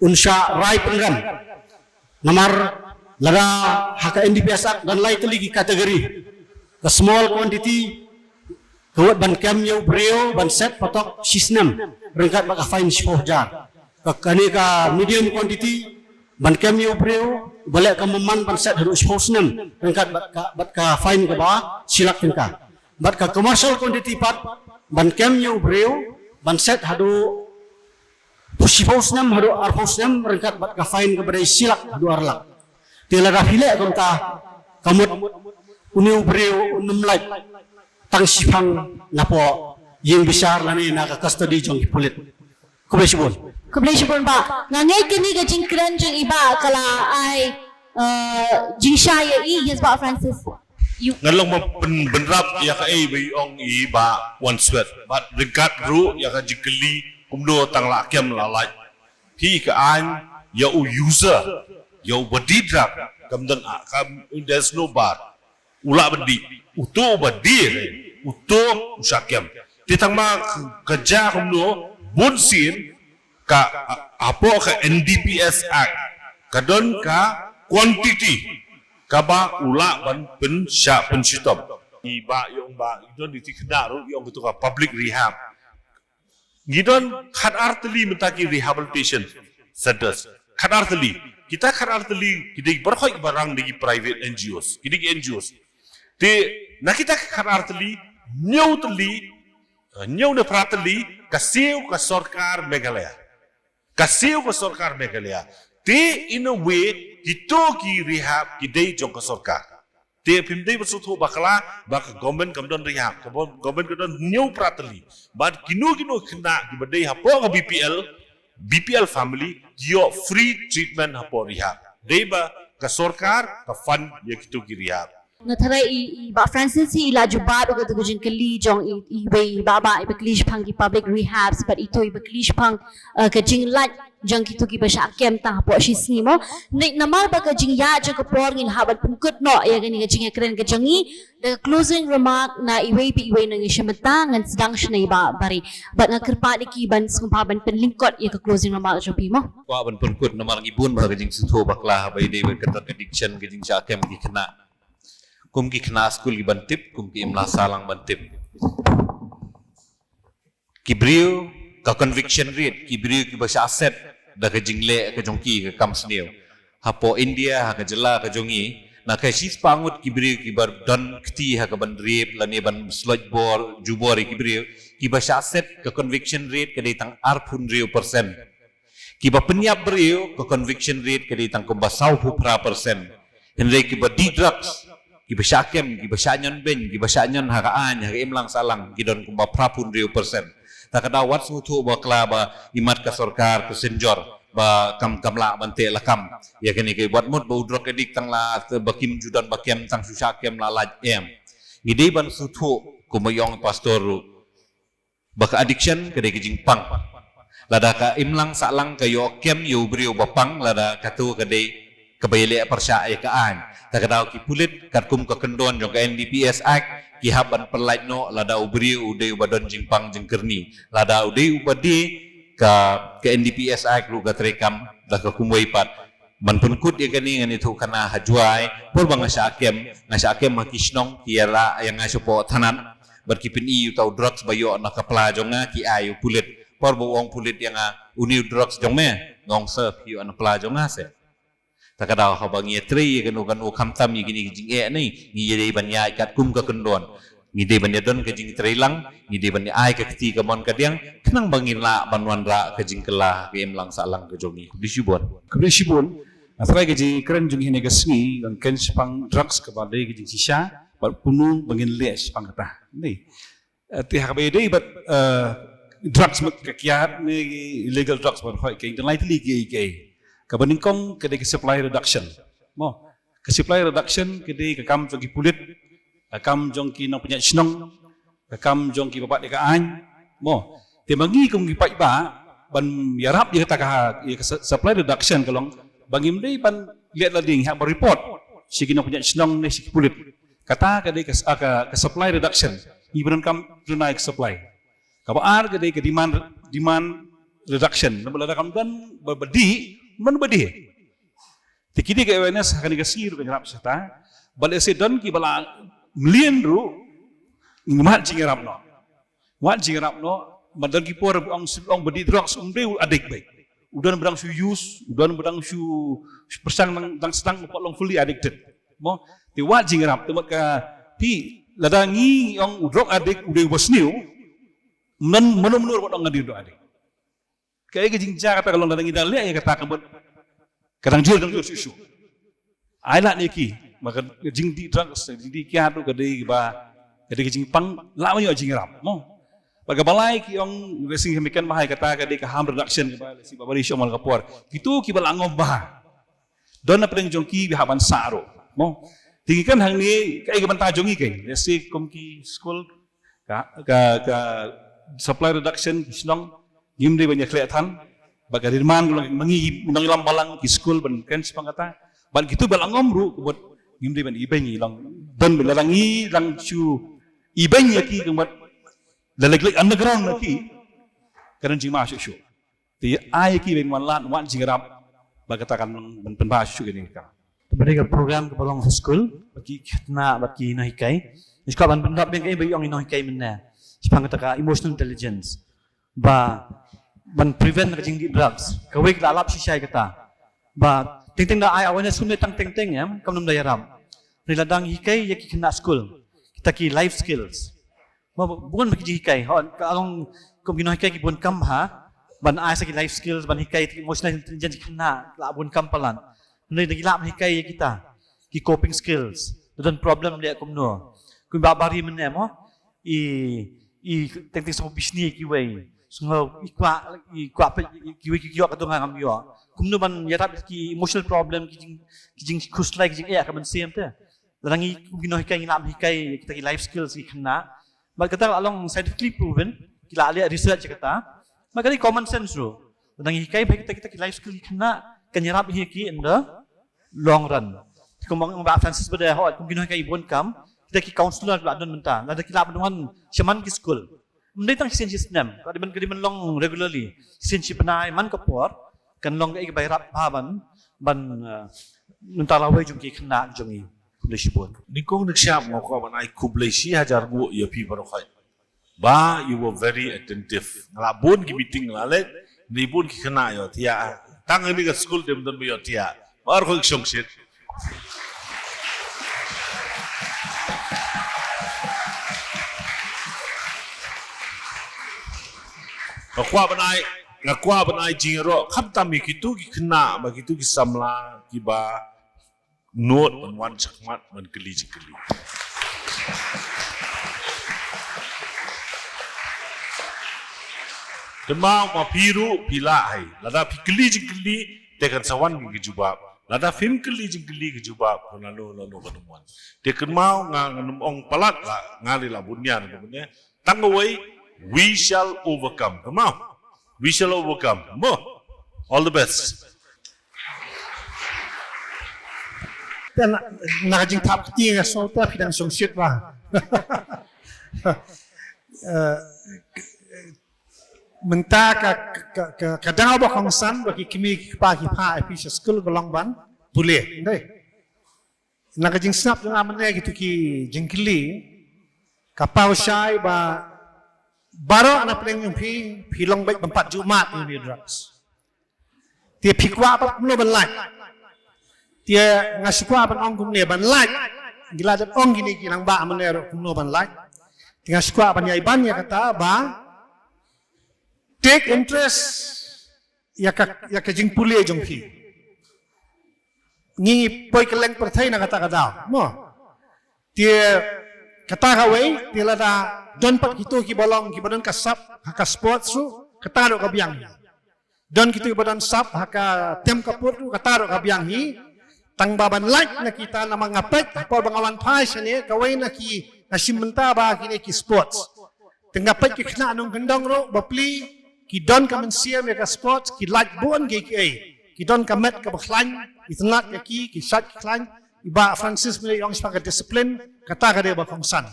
unsha rai program namar lara haka NDPS Act dan lai teligi kategori the small quantity kawat ban kem yo breo ban set patok sisnem rengkat baka fine 10 jar kani ka medium quantity ban kem yo breo balek ka meman ban set haru 10 snem rengkat bat ka fine ka ba silak ka bat ka commercial quantity pat ban kem yo breo ban set hadu 10 snem haru 10 snem rengkat bat ka fine ka badai silak hadu arlak tela rafile konta kamut uniu breu unumlai tang sipang napo yang besar lani na ka custody jong pulit kublesibon ba ngangai kini ka jingkran jong iba kala ai jingsha ya I yes ba Francis ngalong benrap ya ka ai bi ong I ba one sweat but regard ru ya ka jikeli kumdo tang la kem la lai hi ka an ya u user ya u badidrak kamdan there's no bar ulak bedi utu bedi utu usakem titang ma kerja kumno bunsin ka apo ka NDPS Act kadon ka quantity ka ba ulak ban pen sya pen sitom iba yung ba idon di tikna ro yung itu ka public rehab gidon khat artli mentaki rehabilitation centers khat artli kita khat artli kidi berkhoi barang di private NGOs kidi NGOs te nakita kharartli nyau ne pratli kasiu ka sarkar Meghalaya te in a way kito ki rehab ki dei jong ka sarkar te pimdei basutho bakala bak government kamdon rehab government kamdon nyau pratli but kinu khna ki badei hapo ka BPL family yo free treatment hapo rehab dei ba ka sarkar ka fund ye kito ki rehab Natara ba Francis si ila jubab ko to jinkali jong i baba i baklish phang ki public rehabs but ito i baklish phang ka jinglat jang kitu ki basha kem ta po shisni mo nek namal ba ka jing ya jang ka por ngin habat pungkut no ya gani ka jing kren ka jangi the closing remark na iway pi iway nang ishamata ngan sedang shnai ba bari bat ngakerpa diki ban sumpa ban penlingkot ya ka closing remark jo pi mo wa ban pungkut namar ngibun ba ka jing sutho bakla ba ide ba katat addiction ka jing sha kem ki kena kum ki kena school ki bantip kum ki imla salang bantip Kibriu ka conviction rate kibriu ki basha asset da ka jingle ka jongki ka kam sneu hapo India ha ka jela ka jongi na ka sis pangut kibriu ki bar don kti ha ka ban rape lani ban sludge ball jubor kibriu ki basha asset ka conviction rate ka ditang arpun riu persen ki ba penyap riu ka conviction rate ka ditang ko basau pupra persen henry ki ba di drugs ki basha kem ki basha nyon ben ki basha nyon ha ka an ha ka imlang salang ki don ko ba prapun riu persen tak ada wat suatu bakla ba imat ka sarkar ka senjor ba kamla bante lakam ya kini ke buat mut ba udrok edik tang la bakim judan bakem tang susakem la laj em ngide ban suatu ko mayong pastor baka addiction ke de jing pang lada ka imlang salang ka yo kem yo brio bapang lada katu ke de kebaile persya ya ka an tak ada ki pulit kat kum ka kendon jong ka NDPS Act kihaban perlait no lada ubri ude ubadon jingpang jengkerni lada ude ubadi ka NDPS Act lu ka trekam da ka kumway pat man penkut ya gani ngani thu kana hajwai por bang ngasakem makisnong kiala yang ngasopo tanan berkipin iu tau drugs bayo na kapla jonga ki ayu pulit por bo wong pulit yang uni drugs jong me ngong se pi an pla jonga se tak ada habang ye tri kan ukam tam ye gini jing ni ye ban ya kat kum ka kendon ngide ban ya don ka jing trilang ngide ban ai ka kti ka mon ka diang kenang bangin la banwan ra ka jing kela ke emlang salang ka jongi disibon asrai ka jing keren jung hine ka sngi ang ken spang drugs ka ba de ka jing sisa ba punu bangin le spang kata ni ti ha ba de but drugs mak ka kiat ni illegal drugs ba khoi ke lightly ke kabaning kong kedai supply reduction mo ke supply reduction kedai ke kam jong ki pulit kam jong ki nang punya snong kam jong ki bapak deka an mo te mangi kong ki pai ba ban yarap ye kata ka supply reduction kalong bangim dei ban lihat la ding ha report si ki nang punya snong ni si pulit kata kedai ke supply reduction ibran kam tunai ke supply kabar kedai ke demand reduction nabala kam dan badi man badi tikidi ke awareness akan dikasih ke jarap serta bal esedon ki bala million ru mat jingarap no madan ki por ang badi drugs umde adik baik udan berang su use udan berang su persang nang sedang long fully addicted mo ti wat jingarap temat ka ti ladangi ang drug addict ude wasniu men menur wat ang ngadi adik kaya ke jingja kata kalau nadang ida le ya kata kabut kadang jur susu ai la neki maka jing di drugs jing di kia tu kadai ba kadai jing pang la yo jing ram mo baga balai ki ong racing hemikan mahai kata kadai ka harm reduction ba si babari shomal kapor gitu ki balangom ba don na preng jongki bihaban saro mo tinggikan hang ni kai gaban ta jongi kai let's kom ki school ka supply reduction kisnong Yumde banyak kelihatan, bagai dirman gulang mengi menang balang di school ban kan sepangkata, ban gitu balang ngomru buat yumde ban ibengi lang dan belalangi lang cu ibengi ki kemat lelek underground lagi, kerana jima susu, ti ai ki ben wan jingrap, bagatakan ban penbah susu gini kan. Kepada program ke balong school, bagi kena bagi nahikai, sekolah ban pendap ben kai bagi orang nahikai mana, sepangkata ka emotional intelligence, ban prevent ka jing di drugs kawai ka alap si syai kata ba ting da ai awareness sunne tang ting ya kam nam da yaram niladang hikai ya ki kena school kita ki life skills ba bukan bagi hikai hon ka along kom gino hikai ki bun kam ha ban ai sa ki life skills ban hikai emotional intelligence kena la bun kam palan ni lagi lap hikai kita ki coping skills dan problem dia kom no ku ba bari men mo i ting so bisni ki wei sungaw ikwa kiwi kiyo kadong ngam yo kumno ban yarap ki emotional problem ki jing kuslai jing ya kaman same te langi gino hikai ngam hikai kita ki life skills ki khna ba kata along scientifically proven kila ali research kata magari common sense ro nang hikai baik kita life skill kena kenyerap hiki in the long run kung Mbak Francis beda ho kung ginoy kay ibon kam kita ki counselor la don menta la kita ban shaman ki school mendai tang sin system ka di man long regularly sin si penai man ko por kan long kai bai rap ban mentala wei jung ki khna jung i lishbon ni kong nak siap mo ko ban ai kublai si hajar bu ya pi baro khai ba you were very attentive ngala bun ki meeting ngala ni bun ki khna yo tia tang ni ka school dem don yo tia bar ko shong shit ngakwa banai jingro kham tami kitu ki khna ba kitu ki samla ki ba note ban wan chakmat ban keli jikeli demang ma piru pila hai lada pikeli jikeli tekan sawan ki jubab lada film keli jikeli ki jubab lalu kanuan tekan mau ngam ong palat la ngali la bunyan ne tangawai we shall overcome. Come on. We shall overcome. More. All the best. Dan nakajing tap tiga sota pidang songsit ba. Menta ka kadang ba kong san bagi kimi pa ki pa episode school golong ban boleh ndai. Nakajing snap dengan mana gitu ki jengkili kapau syai ba baru anak peleng yang pi long baik empat Jumat ini drugs. Dia pikwa apa pun ban like. Dia ngasukwa ban ong kum ne ban like. Gila dan ong gini kilang ba menero kum no ban like. Dia ngasukwa ban yai ban ya kata ba take interest ya ka jing puli jong pi. Ngi poi keleng perthai na kata kata. Mo. Dia kata kawai dia lada don pat gitu ki bolong ki badan kasap haka sports su kataro ka biang don gitu badan sap haka tem kapur tu kataro ka biang hi tang baban like na kita na mga pet por bangawan pai sene kawai na ki nasimenta ba ki ki sports tengapet ki khna anong gendong ro bapli ki don ka mensia me ka sports ki like bon ki don ka met ka baklan itnat ki sat klan iba Francis me yong spaka discipline kata ka de ba kongsan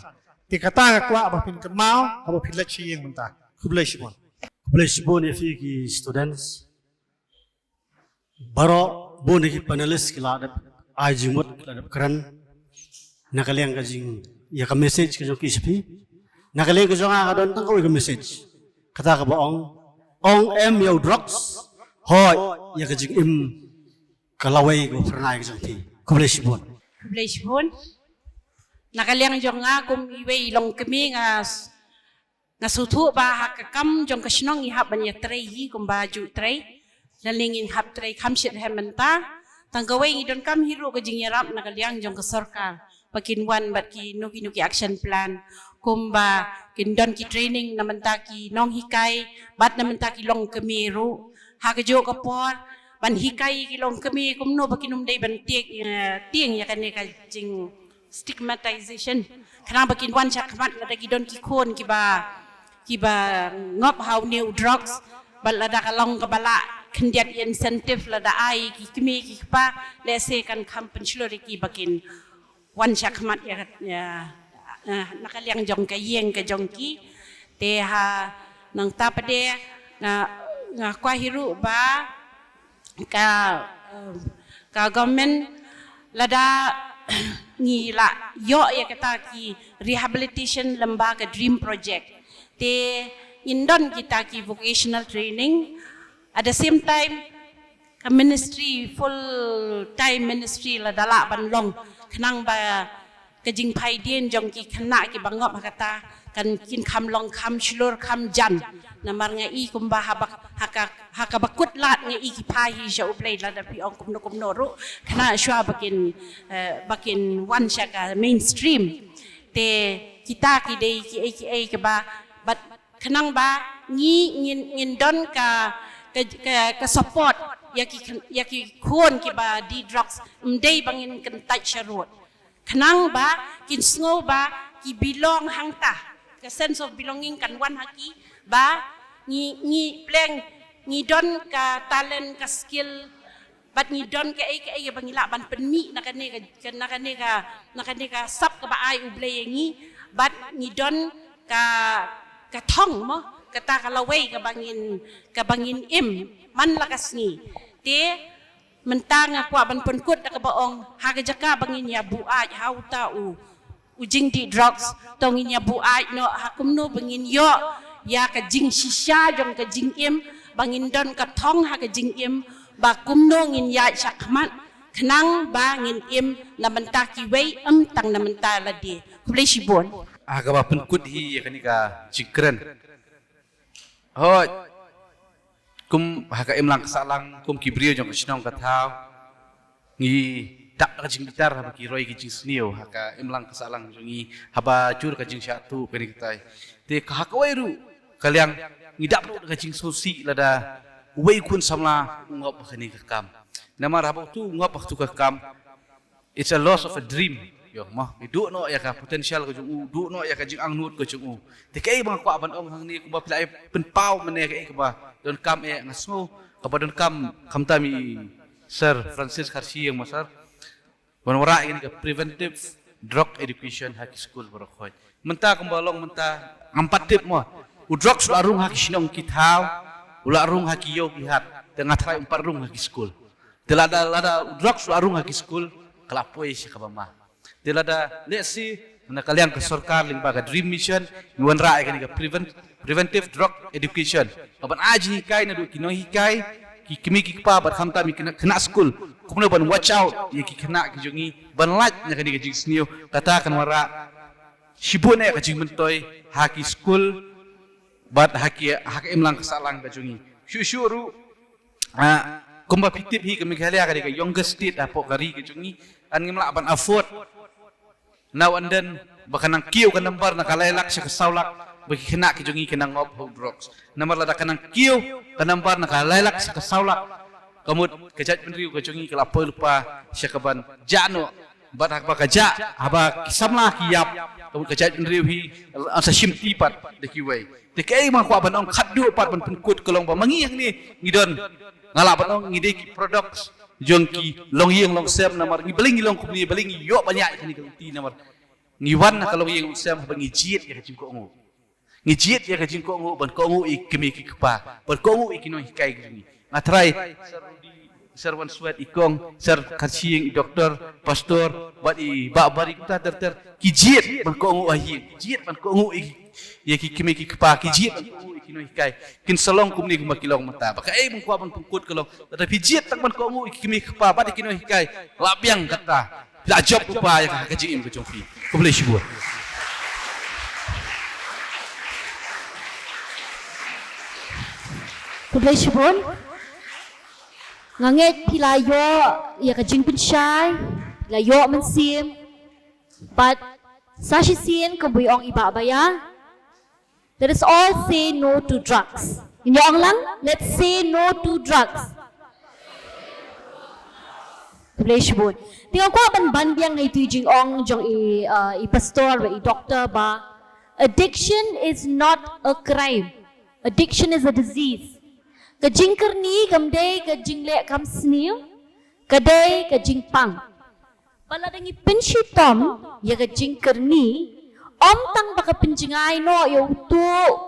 ti kata kwa apa pin kemau apa pin lechi yang mentah kublai sibon ya fi ki students baro bon ki panelist ki ladap ai jimut ladap kran nakaliang ka jing ya ka message ka joki spi nakaliang ka jonga ka don tang ka message kata ka ba ong em yo drugs hoi ya ka jing im kalawai ko pernai ka joki kublai sibon nakaliang jong nga kum iwe ilong kemi nga sutu ba hakakam jong kasinong ihap banya tray hi kum baju tray lalingin hap tray kamsit hementa tanggawai ngidon kam hiru ka jingyarap nakaliang jong kasorkal pakinwan bat ki nuki action plan kum ba kindon ki training namenta ki nong hikai bat namenta ki long kemi ru hakajo kapor ban hikai ki long kemi kum no bakinum dai ban tieng ya kane ka jing stigmatization kenapa kin wan chakmat lada gidon ki kon ki ba ngop how new drugs balada kalong kabala kendiat incentive lada ai ki kimi ki pa lese kan kampen chlori ki bakin wan chakmat ya nakaliang jong ka yeng ka jong ki te ha nang tapade nga kwa hiru ba ka government lada ngila yo ya kata ki rehabilitation lembaga dream project te indon kita ki vocational training at the same time ka ministry full time ministry la dala ban long khnang ba kajing phai dien jong ki khna ki bangop kata kan kin kham long kham shlor kham jan namar nga i kumba haka bakut lat nga i ki phai hi sha uplay la da pi ong kumno ro khna shwa bakin wan sha ka mainstream te kita ki dei ki ke ba bat khnang ba ngin don ka support ya ki khon ki ba di drugs mdei bangin kan touch sharot khnang ba kin sngo ba ki belong hangta ka sense of belonging kan wan haki ba ngi pleng ngidon ka talent ka skill bat ngidon ka ai bangila ban penmi nakane ka sap ka baai ublay ngi bat ngidon ka thong mo kata ka laway ka bangin im man lakas ngi te mentang aku ban penkut ka baong haga jaka bangin ya buaj hauta ujing di drugs tongin ya buaj no hakum no bangin yo ya ka jing shisha jong ka jing im bangin don ka thong ha ka jing im ba kumno ngin ya shakmat khnang ba ngin im na menta ki wei tang na menta la di kublai shibon aga ba penkut hi yakani ka jingkren hoi kum haka im lang salang kum kibrio jong kasnong ka thau ngi tak ka jing gitar ha ki roi ki jing snio haka im lang salang jongi haba jur ka jing syatu kani kitai te ka haka wairu kaliang ngidap ka jing sosi lada wei kun samla ngop khani ka kam namar haba tu ngop tu ka kam it's a loss of a dream yo mah du no ya ka potential ka jung du no ya ka jing angnut ka jung te kai bang kwa ban ong hang ni ku ba pilai pen pau mane ka ba don kam ngasmo ka ba don kam tami Sir Francis Kharsi yang masar wanwara ini ka preventive drug education hak school berkhoi menta kumbalong menta ampat tip mo udrok sularung hak sinong kitau ularung hak yo kihat tengah trai empat rung hak school telada udrok sularung hak school kelapoi si kabama telada let's see mana kalian ke sarkar limbaga dream mission nuan ra kan ka preventive drug education kaban aji hikai na du kino hikai ki kimi ki pa bat khamta mi kena school kumno ban watch out ye ki kena ki jongi ban laj na kan ka jing snio kata kan wara shibune ka jing mentoy haki school bat haki imlang kasalang ka jongi syuru kumba pitip hi kami khalia ka ka youngest state apo kari ka jongi an ngimla ban afford now and then bakanang kiyo ka number na kalaylak siya kasaulak bagi kena ki jongi kena ngop ho drugs namar lada kanang kiyo ka number na kalaylak siya kasaulak kamut kajat penriu ka jongi kalapoy lupa siya kaban jano bat hak bakaja aba kisamla kiyap kamut kajat penriu hi sa shimtipat de kiway te kay man ko abanong khaddu pat ban penkut kolong ba mangiyang ni ngidon ngala banong ngide ki products jongki longyeng long sem namar ngi beling long kumni beling yo banyak ni kalti namar ngi wan na kalong yeng sem bangi jiet ya kajing ko ngo ngi jiet ya kajing ko ngo ban ko ngo ikemi ki kpa ban ko ngo ikino hikai gini ngatrai serwan suat ikong ser kasieng doktor pastor bat i ba bari kita ter ki jiet ban ko ngo ahi jiet ban ko ngo ye ki kimi ki kpa ki jiet kino hikai kin salong kumni kumakilong mata baka mong kuaban pungkut kalong tetapi jiet tak ban ko ngo kimi kpa bat kino hikai labiang kata la job upa ya ka jing ko jongfi ko boleh shibur ko boleh shibur nganget pilayo ya ka jing pinsyai layo mensim but sashi sien ko buyong iba baya. Let us all say no to drugs. In your lang, let's say no to drugs. Bleshbun. Tingnan ko ban biang na ito jing ong jong i pastor ba i doctor ba. Addiction is not a crime. Addiction is a disease. Kajing kerni gamday kajing le kam snil. Kaday kajing pang. Pala dangi penshitom ya kajing kerni. Tang baka pinjingay no yo tu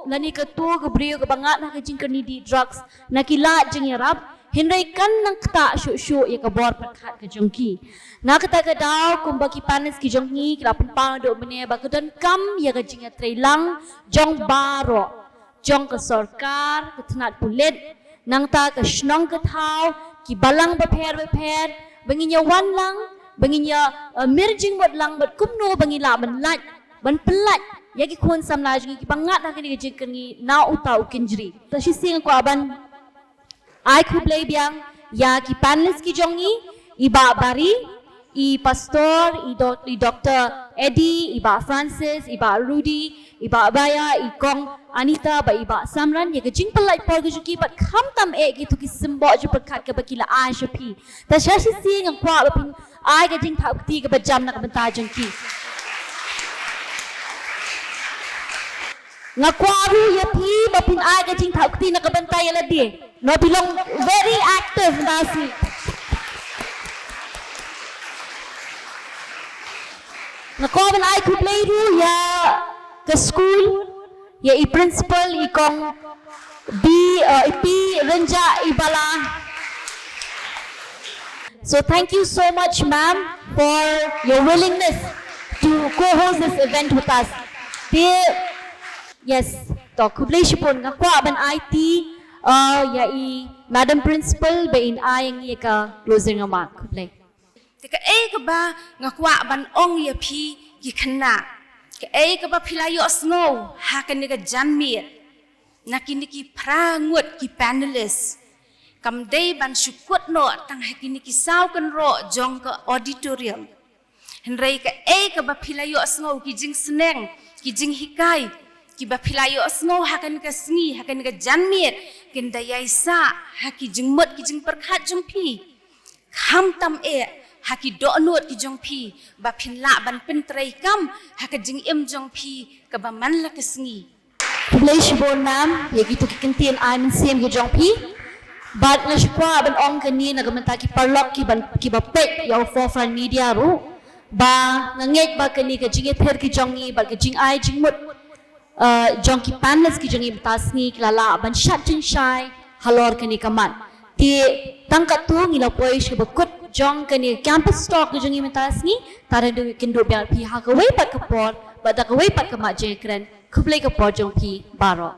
lani ka tu gabriyo ka bangat na kajing kerni di drugs nakila jing yarap hinray kan nang kta syu ya ka bor perkat ka jongki na kata ka daw kung baki panis ki jongni kilapun pang do mene baka don kam ya ka jing trailang jong baro jong ka sarkar ka tnat pulit nang ta ka shnong ka thau ki balang bapher banginya wan lang banginya mirjing bot lang bot kumno bangila ban laj ban pelat yaki kun samla jungi bangat nak ni jeng kengi na uta ukinjri ta shi sing ko aban ai ku play biang ya ki panlis ki jongi iba bari i pastor i doctor Eddie iba Francis iba Rudy iba Baya i kong Anita ba iba Samran ya ke jing pelat por ke jungi bat kham tam ki tu ki sembo ju perkat ke bakila ai shapi ta shi sing ko abin ai ke jing thau ti ke bajam nak benta jengki ngakwaru ya pi bapin ai ka jing thau ti na kabantay ala di no belong very active nasi. Ngako ban ai ku play ru ya ke school ya i principal i kong pi renja ibala. So thank you so much ma'am for your willingness to co-host this event with us. Yes, to kublay sipon ngako ban IT ya i Madam Principal ba in ayang iya ka closing remark kublay. Tika ka ba nga kwa ban ong ya pi ki khana. Ka ba philayo snow ha ka ni ka janmir. Nakini ki prangut ki panelist. Kam day ban syukut no tang ha kini ki saw kan ro jong ka auditorium. Henry ka ba philayo snow ki jing seneng ki jing hikai. Ki ba philayo snow ha kan ka sngi ha kan ka janmir. Kin dayai sa ha ki jing mot ki jing perkhat jong pi. Kham tam haki do nuot ki jong pi ba phin la ban pin trai kam haka jing im jong pi ka ba man la ka sngi kublay shibon nam ye gitu ki kintin an sem ki jong pi bat na shkwa ban ong kani na gamanta ki parlok ki ba pek ya forefront media ru ba ngek ba kani ka jing ther ki jong ni ba ka jing ai jing mut jong ki panless ki jong i tasni ki la ban shat jing shai halor kani kaman ti tangkat tu ngila poi shi ba kut jong kani campus stock jong i mentas ni tara do kindo biar pi ha ka wei pat ka por ba da ka wei pat ka ma je kran kublai ka por jong pi baro